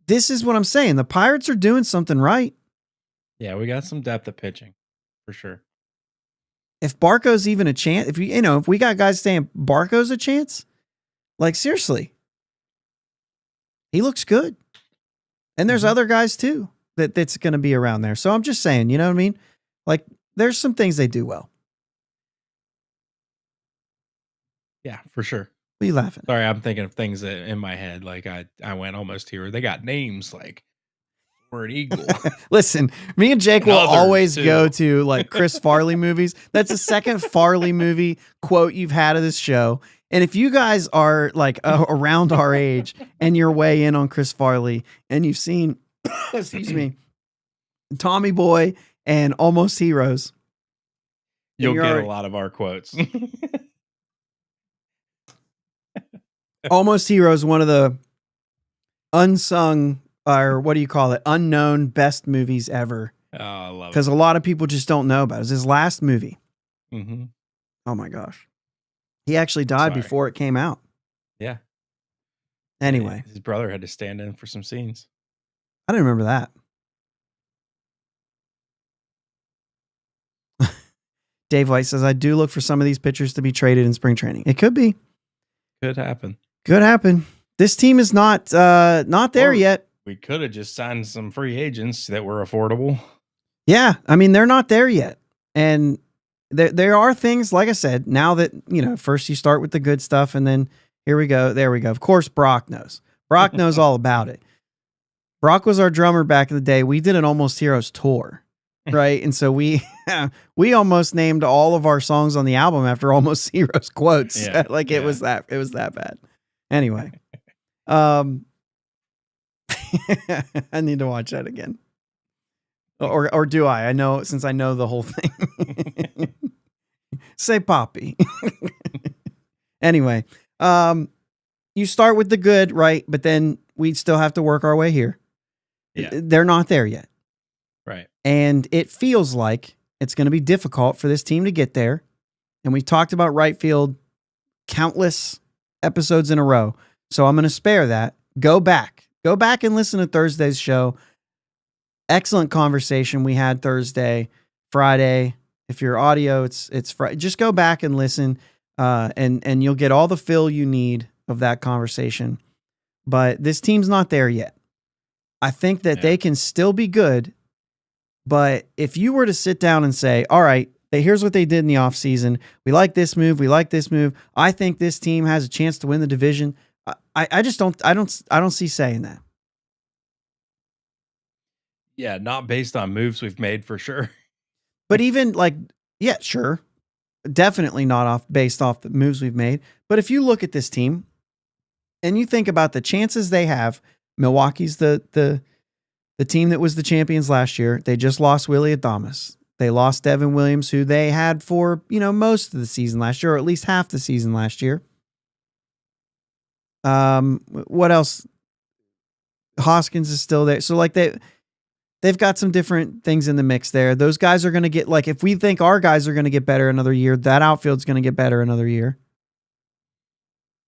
This is what I'm saying. The Pirates are doing something right. Yeah, we got some depth of pitching for sure. If Barco's even a chance, if we got guys saying Barco's a chance, like seriously, he looks good. And there's other guys too that's going to be around there. So I'm just saying, you know what I mean? Like there's some things they do well. Yeah, for sure. What are you laughing at? Sorry, I'm thinking of things that in my head. Like I went almost here. They got names like for an eagle. Listen, me and Jake And will others, always go too. to like Chris Farley movies. That's the second Farley movie quote you've had of this show. And if you guys are like around our age and you're way in on Chris Farley and you've seen, excuse me, Tommy Boy and Almost Heroes, You'll you're get already- a lot of our quotes. Almost Heroes, one of the unsung, or what do you call it? Unknown best movies ever. Oh, I love it. Because a lot of people just don't know about it. It was his last movie. Mm-hmm. Oh my gosh. He actually died Sorry. before it came out. Yeah. Anyway, His brother had to stand in for some scenes. I didn't remember that. Dave White says, I do look for some of these pitchers to be traded in spring training. It could be. Could happen. Could happen. This team is not there Or- yet. We could have just signed some free agents that were affordable. Yeah. I mean, they're not there yet. And there are things, like I said, now that, first you start with the good stuff and then here we go. There we go. Of course, Brock knows. Brock knows all about it. Brock was our drummer back in the day. We did an Almost Heroes tour, right? And so we almost named all of our songs on the album after Almost Heroes quotes. Yeah, It was that bad. Anyway, I need to watch that again. Or do I? I know, since I know the whole thing. Say Poppy. Anyway, you start with the good, right? But then we still have to work our way here. Yeah. They're not there yet. Right. And it feels like it's going to be difficult for this team to get there. And we've talked about right field countless episodes in a row. So I'm going to spare that. Go back and listen to Thursday's show. Excellent conversation we had Thursday, Friday. If you're audio, it's Friday. Just go back and listen, and you'll get all the fill you need of that conversation. But this team's not there yet. I think that they can still be good, but if you were to sit down and say, all right, here's what they did in the offseason. We like this move. We like this move. I think this team has a chance to win the division. I just don't see saying that. Yeah, not based on moves we've made for sure. But even yeah, sure. Definitely not based off the moves we've made. But if you look at this team and you think about the chances they have, Milwaukee's the team that was the champions last year. They just lost Willie Adames. They lost Devin Williams, who they had for, most of the season last year, or at least half the season last year. What else? Hoskins is still there. So they've got some different things in the mix there. Those guys are going to get, if we think our guys are going to get better another year, that outfield's going to get better another year.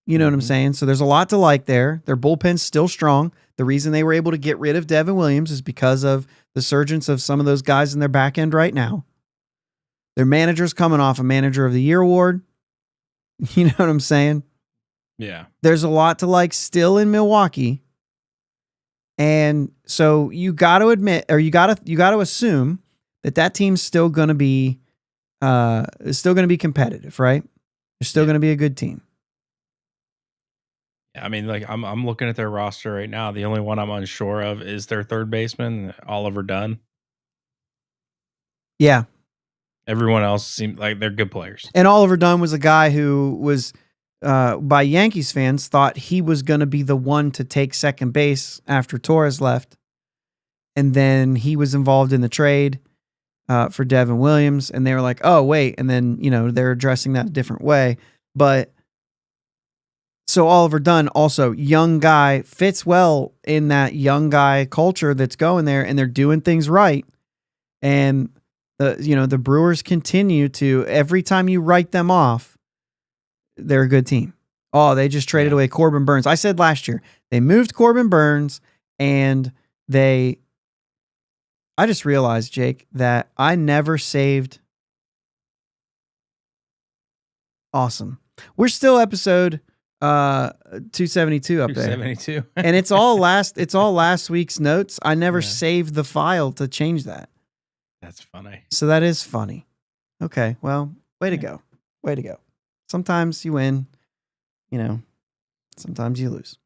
You know what I'm saying? So there's a lot to like there. Their bullpen's still strong. The reason they were able to get rid of Devin Williams is because of the surgence of some of those guys in their back end right now. Their manager's coming off a Manager of the Year award. You know what I'm saying? Yeah. There's a lot to like still in Milwaukee. And so you got to admit, or you got to assume that team's still going to be competitive, right? They're still going to be a good team. I mean, I'm looking at their roster right now. The only one I'm unsure of is their third baseman, Oliver Dunn. Yeah. Everyone else seems like they're good players. And Oliver Dunn was a guy who was, by Yankees fans, thought he was going to be the one to take second base after Torres left. And then he was involved in the trade for Devin Williams. And they were like, oh, wait. And then, they're addressing that a different way. But so Oliver Dunn, also young guy, fits well in that young guy culture that's going there, and they're doing things right. And the Brewers continue to, every time you write them off, they're a good team. Oh, they just traded away Corbin Burns. I said last year, they moved Corbin Burns, and I just realized, Jake, that I never saved. Awesome. We're still episode 272 up there. 272. And it's all last week's notes. I never saved the file to change that. That's funny. So that is funny. Okay, well, way to go. Way to go. Sometimes you win, sometimes you lose.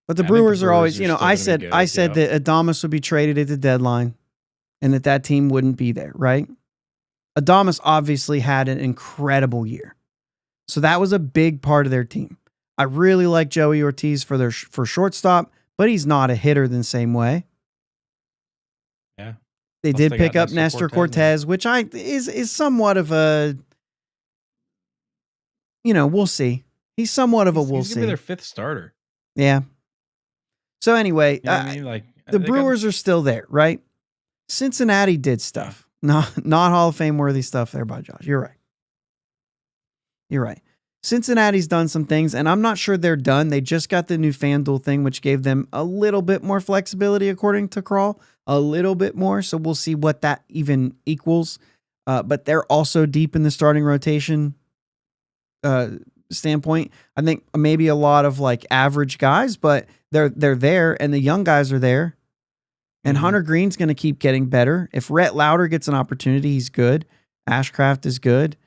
But the I think the Brewers are always, Brewers are still I gonna be said good, yep. that Adames would be traded at the deadline and that team wouldn't be there, right? Adames obviously had an incredible year. So that was a big part of their team. I really like Joey Ortiz for shortstop, but he's not a hitter the same way. Yeah. They Plus did they pick got up Nestor Cortez, which is somewhat of a, we'll see. He's somewhat of a we'll He's see. gonna be their 5th starter. Yeah. So anyway, You know what I mean? Like the Brewers are still there, right? Cincinnati did stuff. Yeah. Not Hall of Fame worthy stuff there by Josh. You're right. Cincinnati's done some things, and I'm not sure they're done. They just got the new FanDuel thing, which gave them a little bit more flexibility, according to Kroll. A little bit more, so we'll see what that even equals. But they're also deep in the starting rotation standpoint. I think maybe a lot of like average guys, but they're there, and the young guys are there. And Hunter Green's going to keep getting better. If Rhett Lauder gets an opportunity, he's good. Ashcraft is good.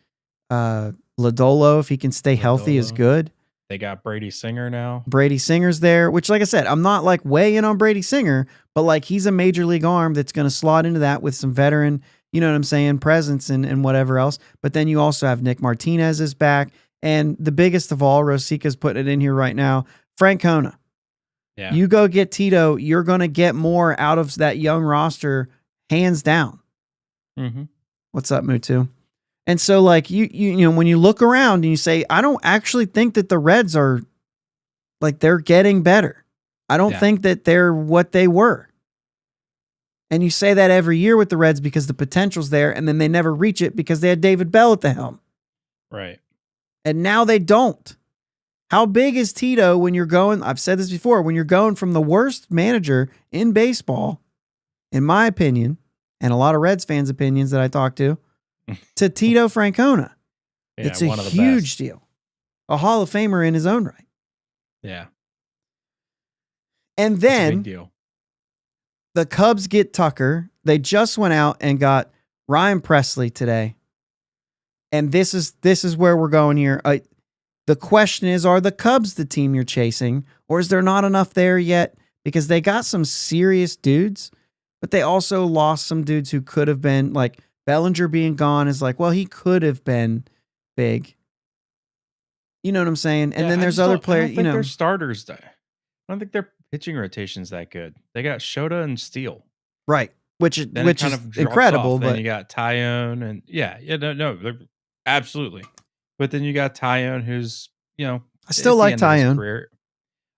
Lodolo, if he can stay healthy, is good. They got Brady Singer now. Brady Singer's there, which, like I said, I'm not like way in on Brady Singer, but like he's a major league arm that's going to slot into that with some veteran, you know what I'm saying, presence and whatever else. But then you also have Nick Martinez is back. And the biggest of all, Rosica's putting it in here right now, Francona. Yeah. You go get Tito, you're going to get more out of that young roster, hands down. Mm-hmm. What's up, Mutu? And so, like, you when you look around and you say, I don't actually think that the Reds are, like, they're getting better. I don't think that they're what they were. And you say that every year with the Reds because the potential's there, and then they never reach it because they had David Bell at the helm. Right. And now they don't. How big is Tito when you're going, I've said this before, when you're going from the worst manager in baseball, in my opinion, and a lot of Reds fans' opinions that I talk to Tito Francona. Yeah, it's a huge deal. A Hall of Famer in his own right. Yeah. And then big deal. The Cubs get Tucker. They just went out and got Ryan Presley today. And this is where we're going here. The question is, are the Cubs the team you're chasing, or is there not enough there yet? Because they got some serious dudes, but they also lost some dudes who could have been, like Bellinger being gone is like, well, he could have been big. You know what I'm saying? And then there's other players, I don't think their starters. I don't think their pitching rotation's that good. They got Shota and Steele. Right. Which is incredible. But then you got Tyone and no, absolutely. But then you got Tyone, who's, I still like Tyone.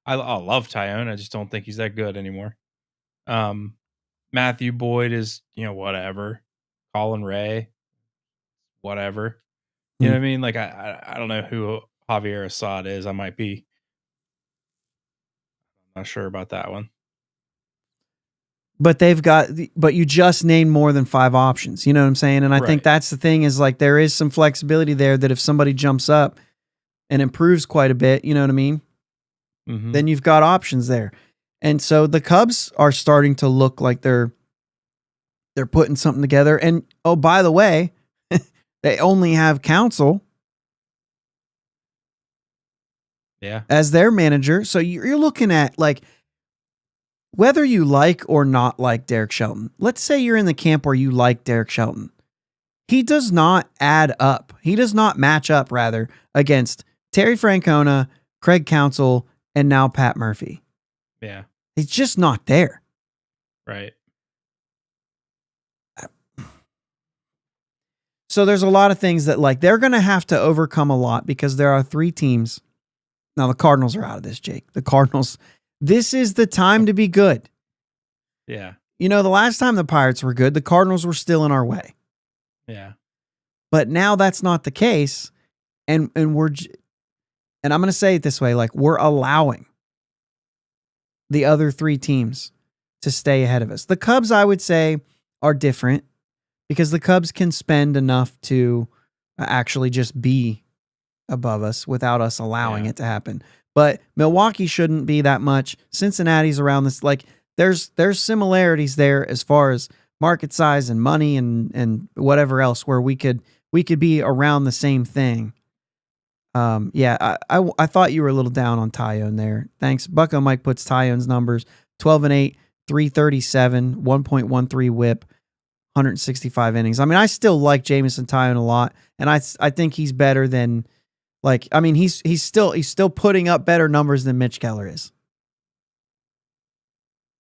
I love Tyone. I just don't think he's that good anymore. Matthew Boyd is, whatever. Colin Ray, whatever. You know what I mean? Like, I don't know who Javier Assad is. I'm not sure about that one. But but you just named more than 5 options. You know what I'm saying? And I think that's the thing is like there is some flexibility there that if somebody jumps up and improves quite a bit, you know what I mean? Mm-hmm. Then you've got options there. And so the Cubs are starting to look like they're putting something together. And oh, by the way, they only have Counsell as their manager. So you're looking at like whether you like or not like Derek Shelton. Let's say you're in the camp where you like Derek Shelton. He does not add up. He does not match up, rather, against Terry Francona, Craig Counsell, and now Pat Murphy. Yeah. He's just not there. Right. So there's a lot of things that like they're going to have to overcome a lot because there are 3 teams. Now the Cardinals are out of this, Jake. The Cardinals, this is the time to be good. Yeah. The last time the Pirates were good, the Cardinals were still in our way. Yeah. But now that's not the case. And I'm going to say it this way, like we're allowing the other 3 teams to stay ahead of us. The Cubs, I would say, are different because the Cubs can spend enough to actually just be above us without us allowing it to happen. But Milwaukee shouldn't be that much. Cincinnati's around this. Like there's similarities there as far as market size and money and whatever else where we could be around the same thing. I thought you were a little down on Tyone there. Thanks. Bucko Mike puts Tyone's numbers 12-8, 337, 1.13 whip, 165 innings. I mean, I still like Jameson Tyone a lot, and I think he's better than he's still putting up better numbers than Mitch Keller is.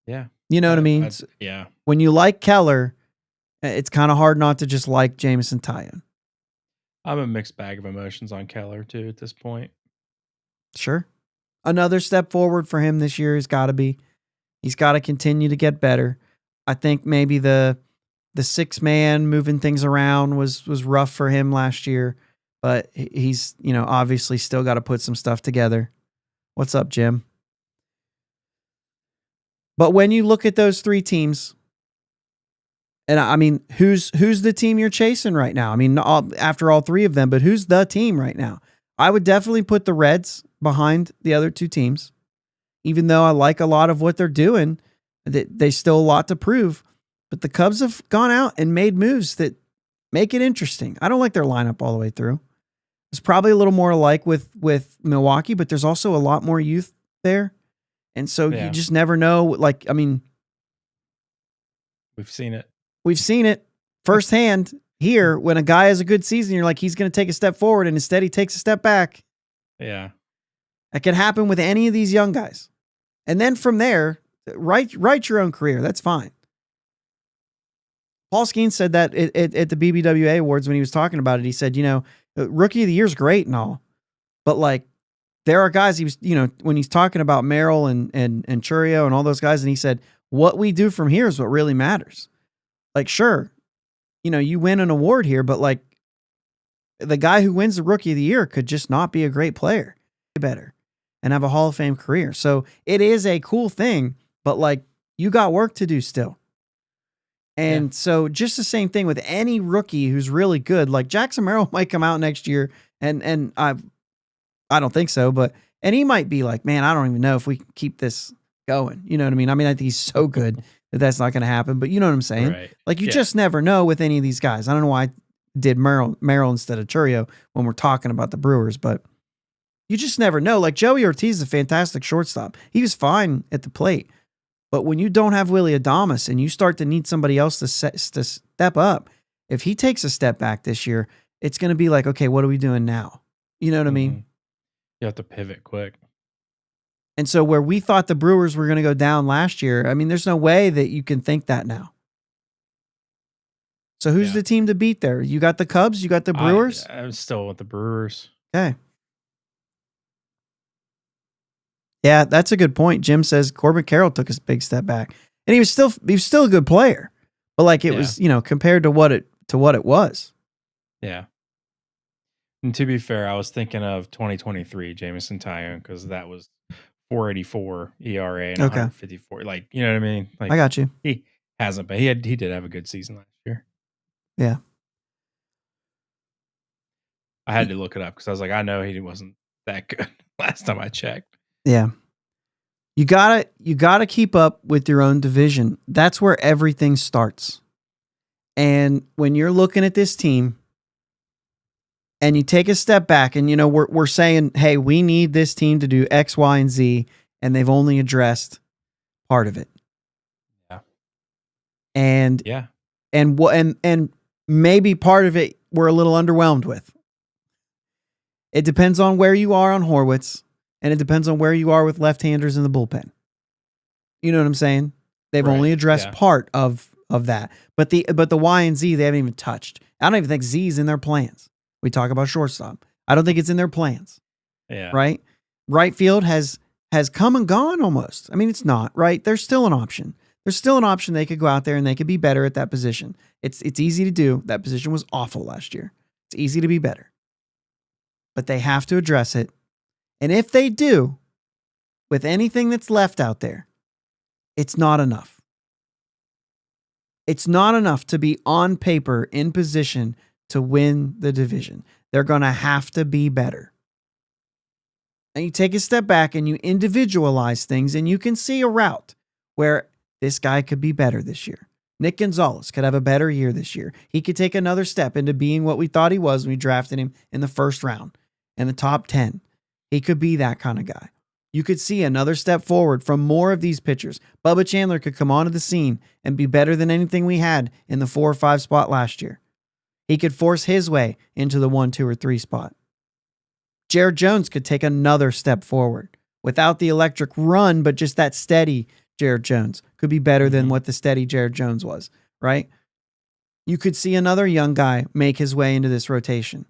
Yeah. You know what I mean? Yeah. When you like Keller, it's kind of hard not to just like Jameson Tyone. I'm a mixed bag of emotions on Keller too at this point. Sure. Another step forward for him this year has got to be. He's got to continue to get better. I think maybe the 6-man moving things around was rough for him last year, but he's, obviously still got to put some stuff together. What's up, Jim? But when you look at those 3 teams, and I mean, who's the team you're chasing right now? I mean, after all 3 of them, but who's the team right now? I would definitely put the Reds behind the other 2 teams. Even though I like a lot of what they're doing, they still a lot to prove. But the Cubs have gone out and made moves that make it interesting. I don't like their lineup all the way through. It's probably a little more alike with Milwaukee, but there's also a lot more youth there. And so you just never know. We've seen it. We've seen it firsthand here when a guy has a good season, you're like, he's going to take a step forward, and instead he takes a step back. Yeah. That can happen with any of these young guys. And then from there, write your own career. That's fine. Paul Skenes said that at the BBWA Awards when he was talking about it. He said, Rookie of the Year is great and all, but there are guys he was, when he's talking about Merrill and Churio and all those guys, and he said, what we do from here is what really matters. Sure, you win an award here, but the guy who wins the Rookie of the Year could just not be a great player, better, and have a Hall of Fame career. So it is a cool thing, but you got work to do still. And so just the same thing with any rookie who's really good, Jackson Merrill might come out next year and I don't think so, and he might be man, I don't even know if we can keep this going. You know what I mean? I think he's so good that that's not going to happen, but you know what I'm saying? Right. You just never know with any of these guys. I don't know why I did Merrill instead of Churio when we're talking about the Brewers, but you just never know. Joey Ortiz is a fantastic shortstop. He was fine at the plate. But when you don't have Willy Adames and you start to need somebody else to step up, if he takes a step back this year, it's going to be okay, what are we doing now? You know what I mean? You have to pivot quick. And so where we thought the Brewers were going to go down last year, there's no way that you can think that now. So who's the team to beat there? You got the Cubs? You got the Brewers? I'm still with the Brewers. Okay. Yeah, that's a good point. Jim says Corbin Carroll took a big step back, and he was still a good player, but it was compared to what it was. Yeah. And to be fair, I was thinking of 2023 Jameson Tyone because that was 4.84 ERA and 154. You know what I mean? I got you. He hasn't, but he did have a good season last year. Yeah. I had to look it up because I was I know he wasn't that good last time I checked. Yeah. You gotta keep up with your own division. That's where everything starts. And when you're looking at this team and you take a step back and we're saying, hey, we need this team to do X, Y, and Z, and they've only addressed part of it. Yeah. And maybe part of it we're a little underwhelmed with. It depends on where you are on Horwitz. And it depends on where you are with left-handers in the bullpen. You know what I'm saying? They've only addressed part of that. But the Y and Z, they haven't even touched. I don't even think Z's in their plans. We talk about shortstop. I don't think it's in their plans. Yeah. Right? Right field has come and gone almost. It's not, right? There's still an option. There's still an option they could go out there and they could be better at that position. It's easy to do. That position was awful last year. It's easy to be better. But they have to address it. And if they do, with anything that's left out there, it's not enough. It's not enough to be on paper in position to win the division. They're going to have to be better. And you take a step back and you individualize things and you can see a route where this guy could be better this year. Nick Gonzalez could have a better year this year. He could take another step into being what we thought he was when we drafted him in the first round. in the top 10. He could be that kind of guy. You could see another step forward from more of these pitchers. Bubba Chandler could come onto the scene and be better than anything we had in the 4 or 5 spot last year. He could force his way into the 1, 2, or 3 spot. Jared Jones could take another step forward without the electric run, but just that steady Jared Jones could be better than what the steady Jared Jones was, right? You could see another young guy make his way into this rotation.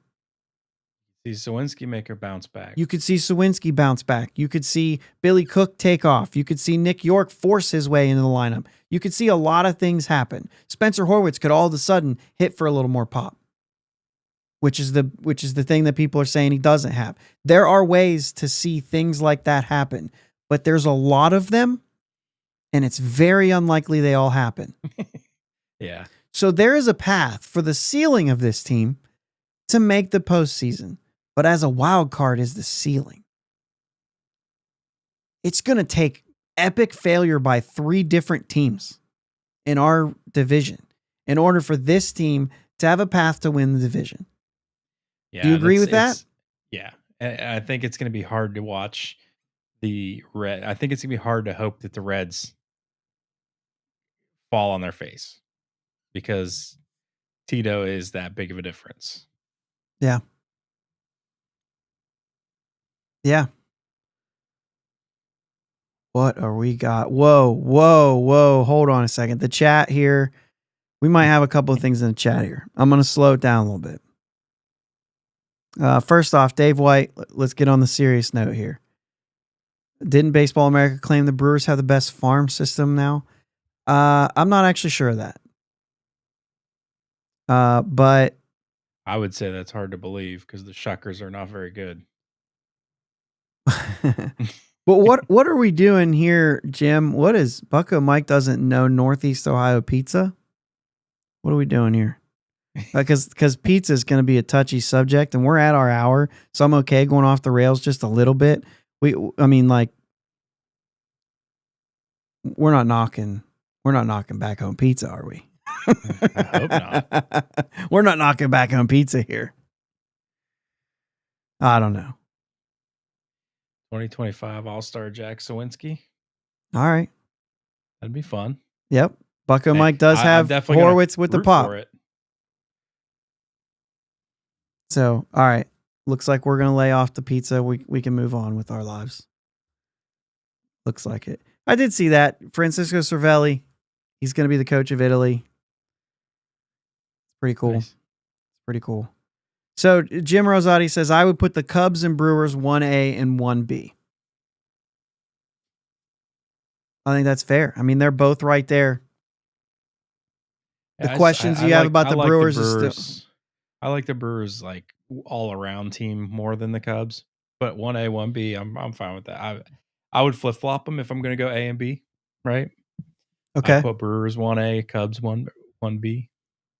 See Sawinski make her bounce back. You could see Sawinski bounce back. You could see Billy Cook take off. You could see Nick York force his way into the lineup. You could see a lot of things happen. Spencer Horwitz could all of a sudden hit for a little more pop, which is the thing that people are saying he doesn't have. There are ways to see things like that happen, but there's a lot of them, and it's very unlikely they all happen. Yeah. So there is a path for the ceiling of this team to make the postseason. But as a wild card is the ceiling. It's going to take epic failure by 3 different teams in our division in order for this team to have a path to win the division. Yeah, do you agree with that? Yeah. I think it's going to be hard to watch the Red. I think it's going to be hard to hope that the Reds fall on their face because Tito is that big of a difference. Yeah. Yeah. What are we got? Whoa. Hold on a second. The chat here. We might have a couple of things in the chat here. I'm going to slow it down a little bit. First off, Dave White, let's get on the serious note here. Didn't Baseball America claim the Brewers have the best farm system now? I'm not actually sure of that. But I would say that's hard to believe because the Shuckers are not very good. But what are we doing here, Jim? What is Bucko Mike doesn't know Northeast Ohio pizza? What are we doing here? Because pizza is going to be a touchy subject, and we're at our hour, so I'm okay going off the rails just a little bit. We're not knocking back home pizza, are we? I hope not. We're not knocking back home pizza here. I don't know. 2025 All-Star Jack Sawinski. All right. That'd be fun. Yep. Bucko Mike does have Horwitz with the pop. So, all right. Looks like we're going to lay off the pizza. We can move on with our lives. Looks like it. I did see that. Francisco Cervelli, he's going to be the coach of Italy. Pretty cool. Nice. Pretty cool. So Jim Rosati says, I would put the Cubs and Brewers 1A and 1B. I think that's fair. I mean, they're both right there. The questions you have about the Brewers is still... I like the Brewers like all around team more than the Cubs, but 1A, 1B, I'm fine with that. I would flip flop them if I'm going to go A and B, right? Okay. I put Brewers 1A, Cubs 1B.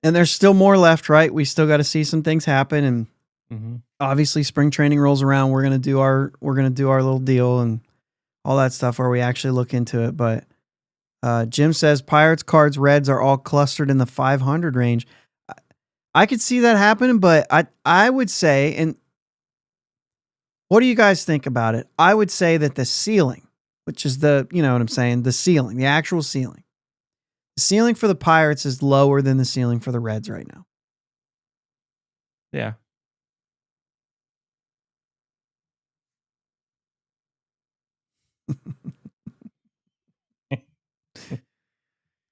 And there's still more left, right? We still got to see some things happen, and obviously spring training rolls around. We're gonna do our little deal and all that stuff where we actually look into it. But Jim says Pirates, Cards, Reds are all clustered in the 500 range. I could see that happening, but I would say, and what do you guys think about it? I would say that the ceiling, which is the ceiling, the actual ceiling. The ceiling for the Pirates is lower than the ceiling for the Reds right now. Yeah.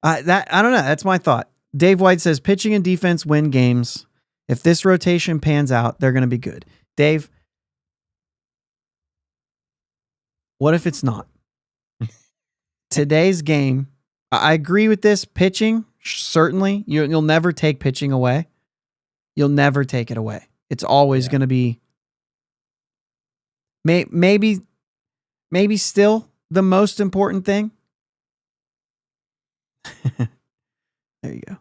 I don't know. That's my thought. Dave White says pitching and defense win games. If this rotation pans out, they're going to be good. Dave, what if it's not? Today's game, I agree with this. Pitching, certainly. You'll never take pitching away. You'll never take it away. It's always going to be maybe still the most important thing. There you go.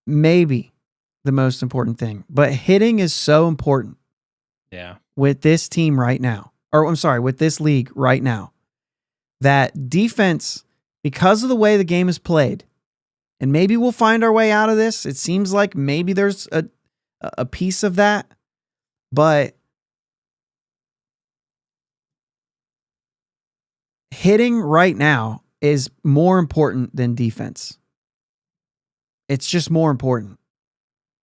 Maybe the most important thing. But hitting is so important. Yeah. With this team right now. Or I'm sorry, with this league right now. That defense, because of the way the game is played, and maybe we'll find our way out of this. It seems like maybe there's a piece of that. But hitting right now is more important than defense. It's just more important.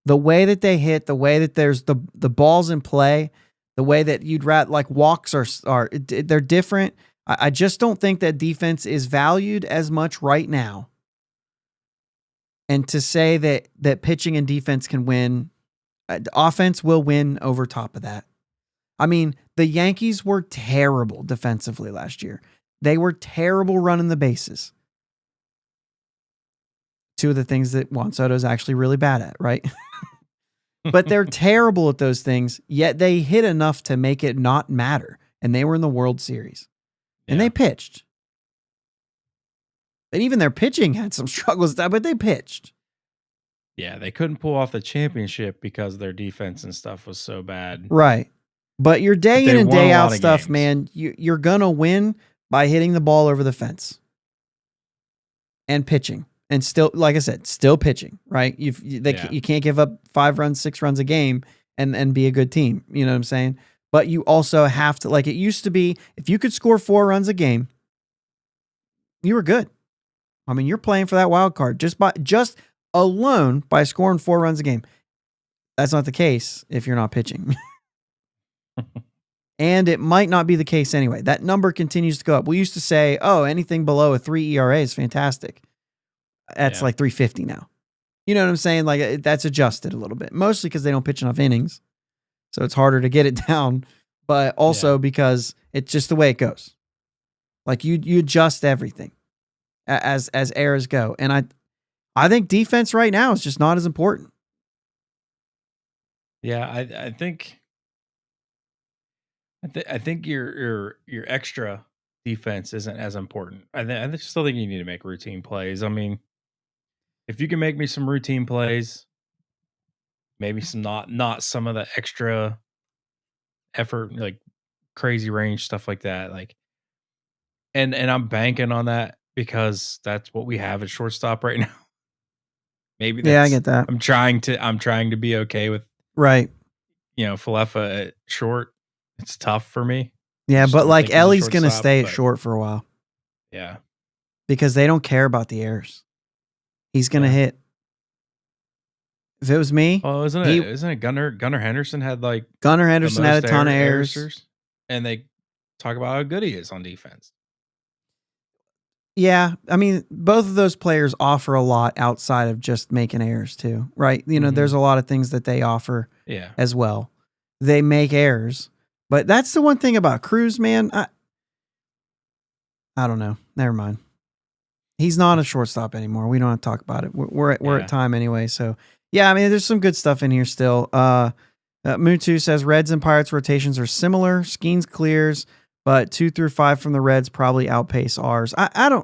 The way that they hit, the way that there's the balls in play, the way that you'd rather, like, walks are they're different. I just don't think that defense is valued as much right now. And to say that pitching and defense can win, offense will win over top of that. I mean, the Yankees were terrible defensively last year. They were terrible running the bases. Two of the things that Juan Soto is actually really bad at, right? But they're terrible at those things, yet they hit enough to make it not matter. And they were in the World Series. And they pitched. And even their pitching had some struggles, but they pitched. Yeah, they couldn't pull off the championship because their defense and stuff was so bad. Right. But your day in and day out stuff, man, you're going to win by hitting the ball over the fence. And pitching. And still, like I said, still pitching, right? You can't give up 5 runs, 6 runs a game and be a good team. You know what I'm saying? But you also have to, like it used to be, if you could score 4 runs a game, you were good. I mean, you're playing for that wild card just alone by scoring 4 runs a game. That's not the case if you're not pitching. And it might not be the case anyway. That number continues to go up. We used to say, oh, anything below a 3 ERA is fantastic. That's like 350 now. You know what I'm saying? Like, that's adjusted a little bit, mostly because they don't pitch enough innings. So it's harder to get it down, but also because it's just the way it goes. Like you adjust everything as eras go. And I think defense right now is just not as important. Yeah, I think your extra defense isn't as important. I still think you need to make routine plays. I mean, if you can make me some routine plays, maybe some not some of the extra effort, like crazy range stuff like that, like, and I'm banking on that because that's what we have at shortstop right now. Maybe that's, I get that. I'm trying to be okay with, right. Falefa at short. It's tough for me. Yeah, but like Ellie's going to stay at short for a while. Yeah. Because they don't care about the errors. He's going to hit. If it was me. Oh, isn't it Gunnar Henderson had like. Gunnar Henderson had a ton of errors. And they talk about how good he is on defense. Yeah. I mean, both of those players offer a lot outside of just making errors too, right? You know, there's a lot of things that they offer as well. They make errors. But that's the one thing about Cruz, man. I don't know. Never mind. He's not a shortstop anymore. We don't have to talk about it. We're at time anyway. So, yeah, I mean, there's some good stuff in here still. Mutu says Reds and Pirates rotations are similar. Skenes clears, but 2 through 5 from the Reds probably outpace ours. I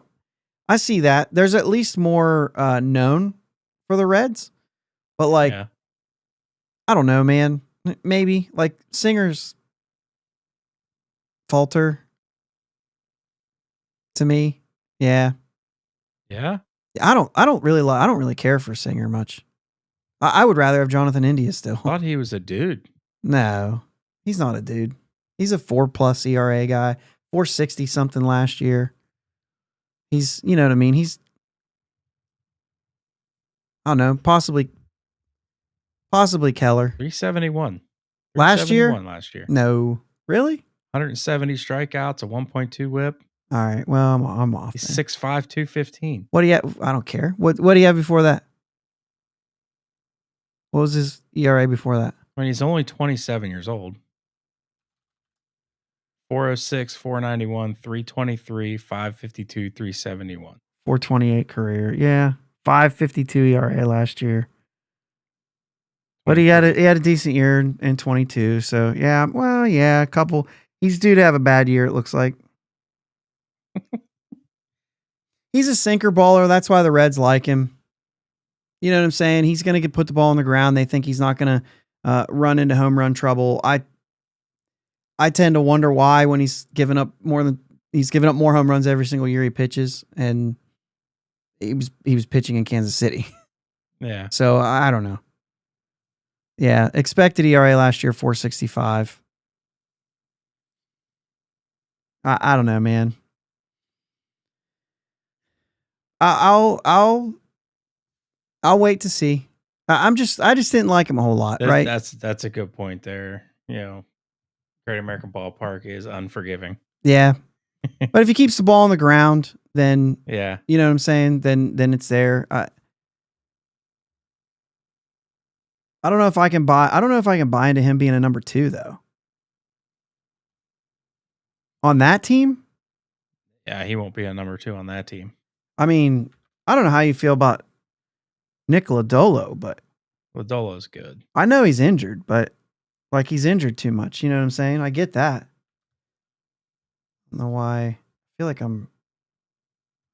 see that. There's at least more known for the Reds. But, like, I don't know, man. Maybe. Like, Singer's falter to me. Yeah. Yeah. I don't really care for Singer much. I would rather have Jonathan India still. I thought he was a dude. No, he's not a dude. He's a 4+ ERA guy, 460 something last year. He's, you know what I mean? He's, I don't know, possibly Keller. 371. Last year? Last year. No. Really? 170 strikeouts, a 1.2 whip. All right. Well, I'm off. He's 6'5", 215. What do you have? I don't care. What do you have before that? What was his ERA before that? I mean, he's only 27 years old. 406, 491, 323, 552, 371. 428 career. Yeah. 5.52 ERA last year. But he had a decent year in 22. So, yeah. Well, yeah, a couple. He's due to have a bad year, it looks like. He's a sinker baller. That's why the Reds like him. You know what I'm saying? He's going to put the ball on the ground. They think he's not going to run into home run trouble. I tend to wonder why when he's given up more home runs every single year he pitches, and he was pitching in Kansas City. Yeah. So I don't know. Yeah, expected ERA last year 4.65. I don't know, man. I'll wait to see. I just didn't like him a whole lot, right? That's a good point there. Great American Ballpark is unforgiving. Yeah. But if he keeps the ball on the ground, then Yeah. you know what I'm saying? Then it's there. I don't know if I can buy into him being a number 2 though. On that team? Yeah, he won't be a number 2 on that team. I mean, I don't know how you feel about Nick Lodolo, but Lodolo's good. I know he's injured, but like he's injured too much. You know what I'm saying? I get that. I don't know why. I feel like I'm.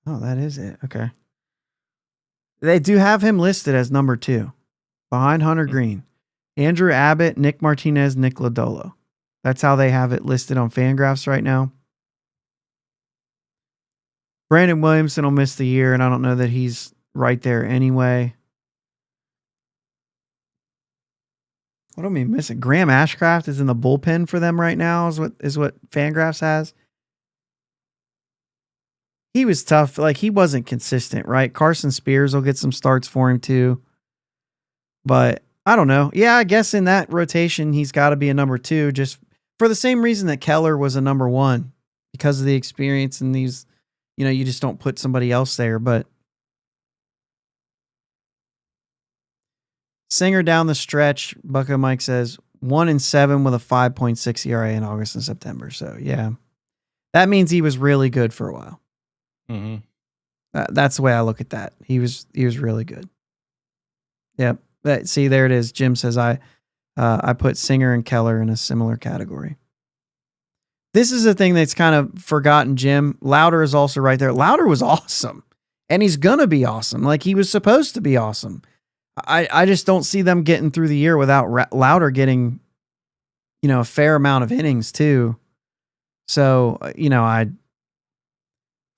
Oh, that is it. Okay. They do have him listed as number 2 behind Hunter Green, Andrew Abbott, Nick Martinez, Nick Lodolo. That's how they have it listed on Fangraphs right now. Brandon Williamson will miss the year, and I don't know that he's right there anyway. What am I missing? Graham Ashcraft is in the bullpen for them right now, is what Fangraphs has. He was tough. Like, he wasn't consistent, right? Carson Spears will get some starts for him too. But I don't know. Yeah, I guess in that rotation, he's got to be a number 2 just for the same reason that Keller was a number 1 because of the experience and these, you just don't put somebody else there. But Singer down the stretch, Bucko Mike says 1-7 with a 5.6 ERA in August and September. So yeah, that means he was really good for a while. Mm-hmm. That's the way I look at that. He was really good. Yep. See, there it is. Jim says I put Singer and Keller in a similar category. This is a thing that's kind of forgotten, Jim. Louder is also right there. Louder was awesome, and he's gonna be awesome. Like he was supposed to be awesome. I just don't see them getting through the year without Louder getting, a fair amount of innings too. So,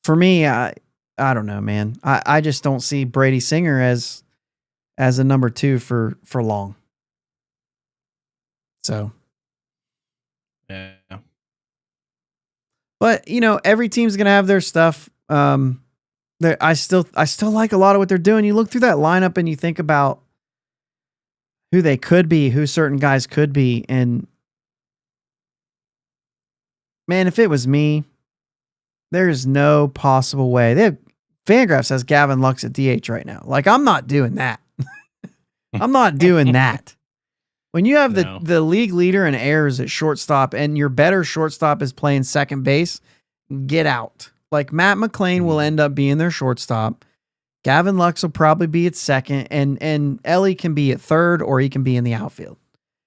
for me, I don't know, man. I just don't see Brady Singer as a number 2 for long. So, yeah. But every team's gonna have their stuff. I still like a lot of what they're doing. You look through that lineup and you think about who they could be, who certain guys could be, and man, if it was me, there is no possible way. Fangraphs has Gavin Lux at DH right now. Like, I'm not doing that. I'm not doing that. When you have the league leader in errors at shortstop and your better shortstop is playing second base, get out. Like, Matt McClain will end up being their shortstop. Gavin Lux will probably be at second, and Ellie can be at third, or he can be in the outfield.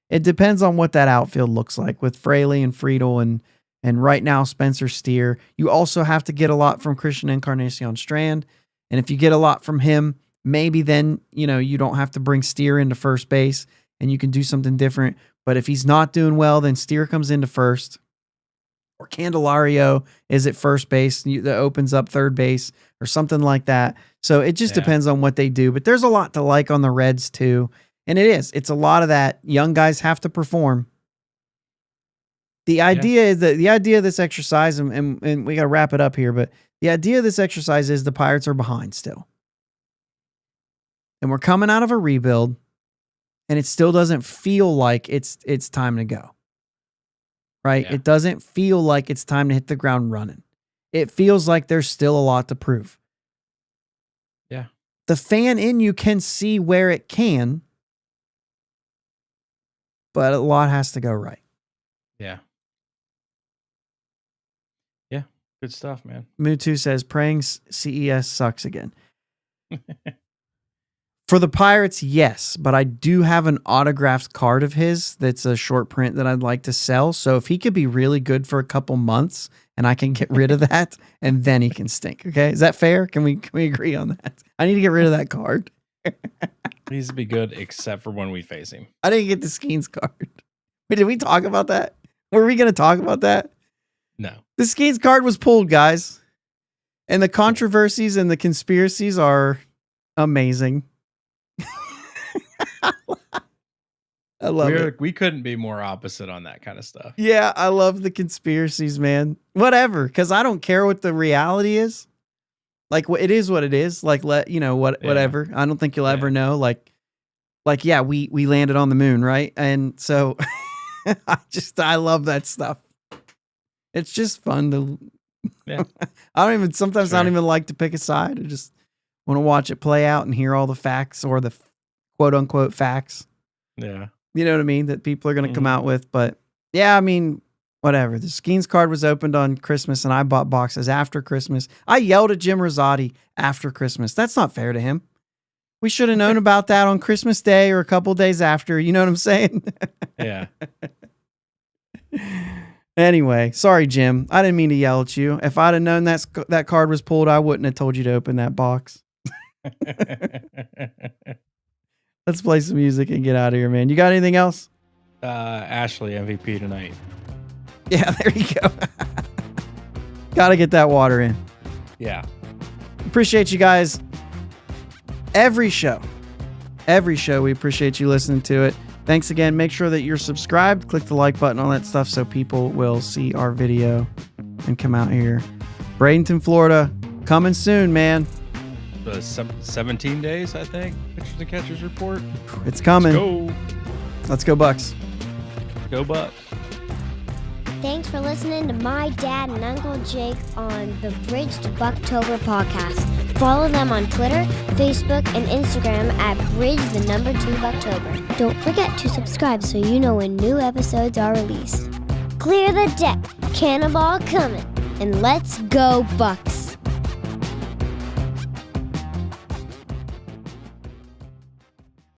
It depends on what that outfield looks like with Fraley and Friedel and right now Spencer Steer. You also have to get a lot from Christian Encarnacion Strand, and if you get a lot from him, maybe then you don't have to bring Steer into first base and you can do something different. But if he's not doing well, then Steer comes into first. Or Candelario is at first base that opens up third base or something like that. So it just depends on what they do. But there's a lot to like on the Reds too. And it's a lot of that. Young guys have to perform. The idea is that the idea of this exercise, and we got to wrap it up here, but the idea of this exercise is the Pirates are behind still. And we're coming out of a rebuild, and it still doesn't feel like it's time to go. Right? Yeah. It doesn't feel like it's time to hit the ground running. It feels like there's still a lot to prove. Yeah. The fan in you can see where it can, but a lot has to go right. Yeah. Yeah. Good stuff, man. Mutu says, praying CES sucks again. For the Pirates, yes, but I do have an autographed card of his that's a short print that I'd like to sell. So if he could be really good for a couple months and I can get rid of that, and then he can stink. Okay, is that fair? Can we agree on that? I need to get rid of that card. He needs to be good except for when we face him. I didn't get the Skenes card. Wait, did we talk about that? Were we going to talk about that? No. The Skenes card was pulled, guys. And the controversies and the conspiracies are amazing. I love it. We couldn't be more opposite on that kind of stuff. Yeah, I love the conspiracies, man. Whatever, because I don't care what the reality is. Like it is what it is. Like whatever. I don't think you'll ever know. Like yeah, we landed on the moon, right? And so I love that stuff. It's just fun to. Yeah. I don't even like to pick a side. I just want to watch it play out and hear all the facts or the quote unquote facts. Yeah. You know what I mean? That people are going to come out with. But yeah, I mean, whatever. The Skenes card was opened on Christmas and I bought boxes after Christmas. I yelled at Jim Rosati after Christmas. That's not fair to him. We should have known about that on Christmas Day or a couple days after. You know what I'm saying? Yeah. Anyway, sorry, Jim. I didn't mean to yell at you. If I'd have known that card was pulled, I wouldn't have told you to open that box. Let's play some music and get out of here, man. You got anything else? Ashley MVP tonight. Yeah, there you go. Got to get that water in. Yeah. Appreciate you guys. Every show, we appreciate you listening to it. Thanks again. Make sure that you're subscribed. Click the like button, all that stuff, so people will see our video and come out here. Bradenton, Florida, coming soon, man. 17 days, I think. Pitchers and catchers report. It's coming. Let's go Bucks. Go Bucks. Thanks for listening to my dad and Uncle Jake on the Bridge to Buctober podcast. Follow them on Twitter, Facebook, and Instagram at Bridge2Buctober. Don't forget to subscribe so you know when new episodes are released. Clear the deck, cannonball coming, and let's go Bucks.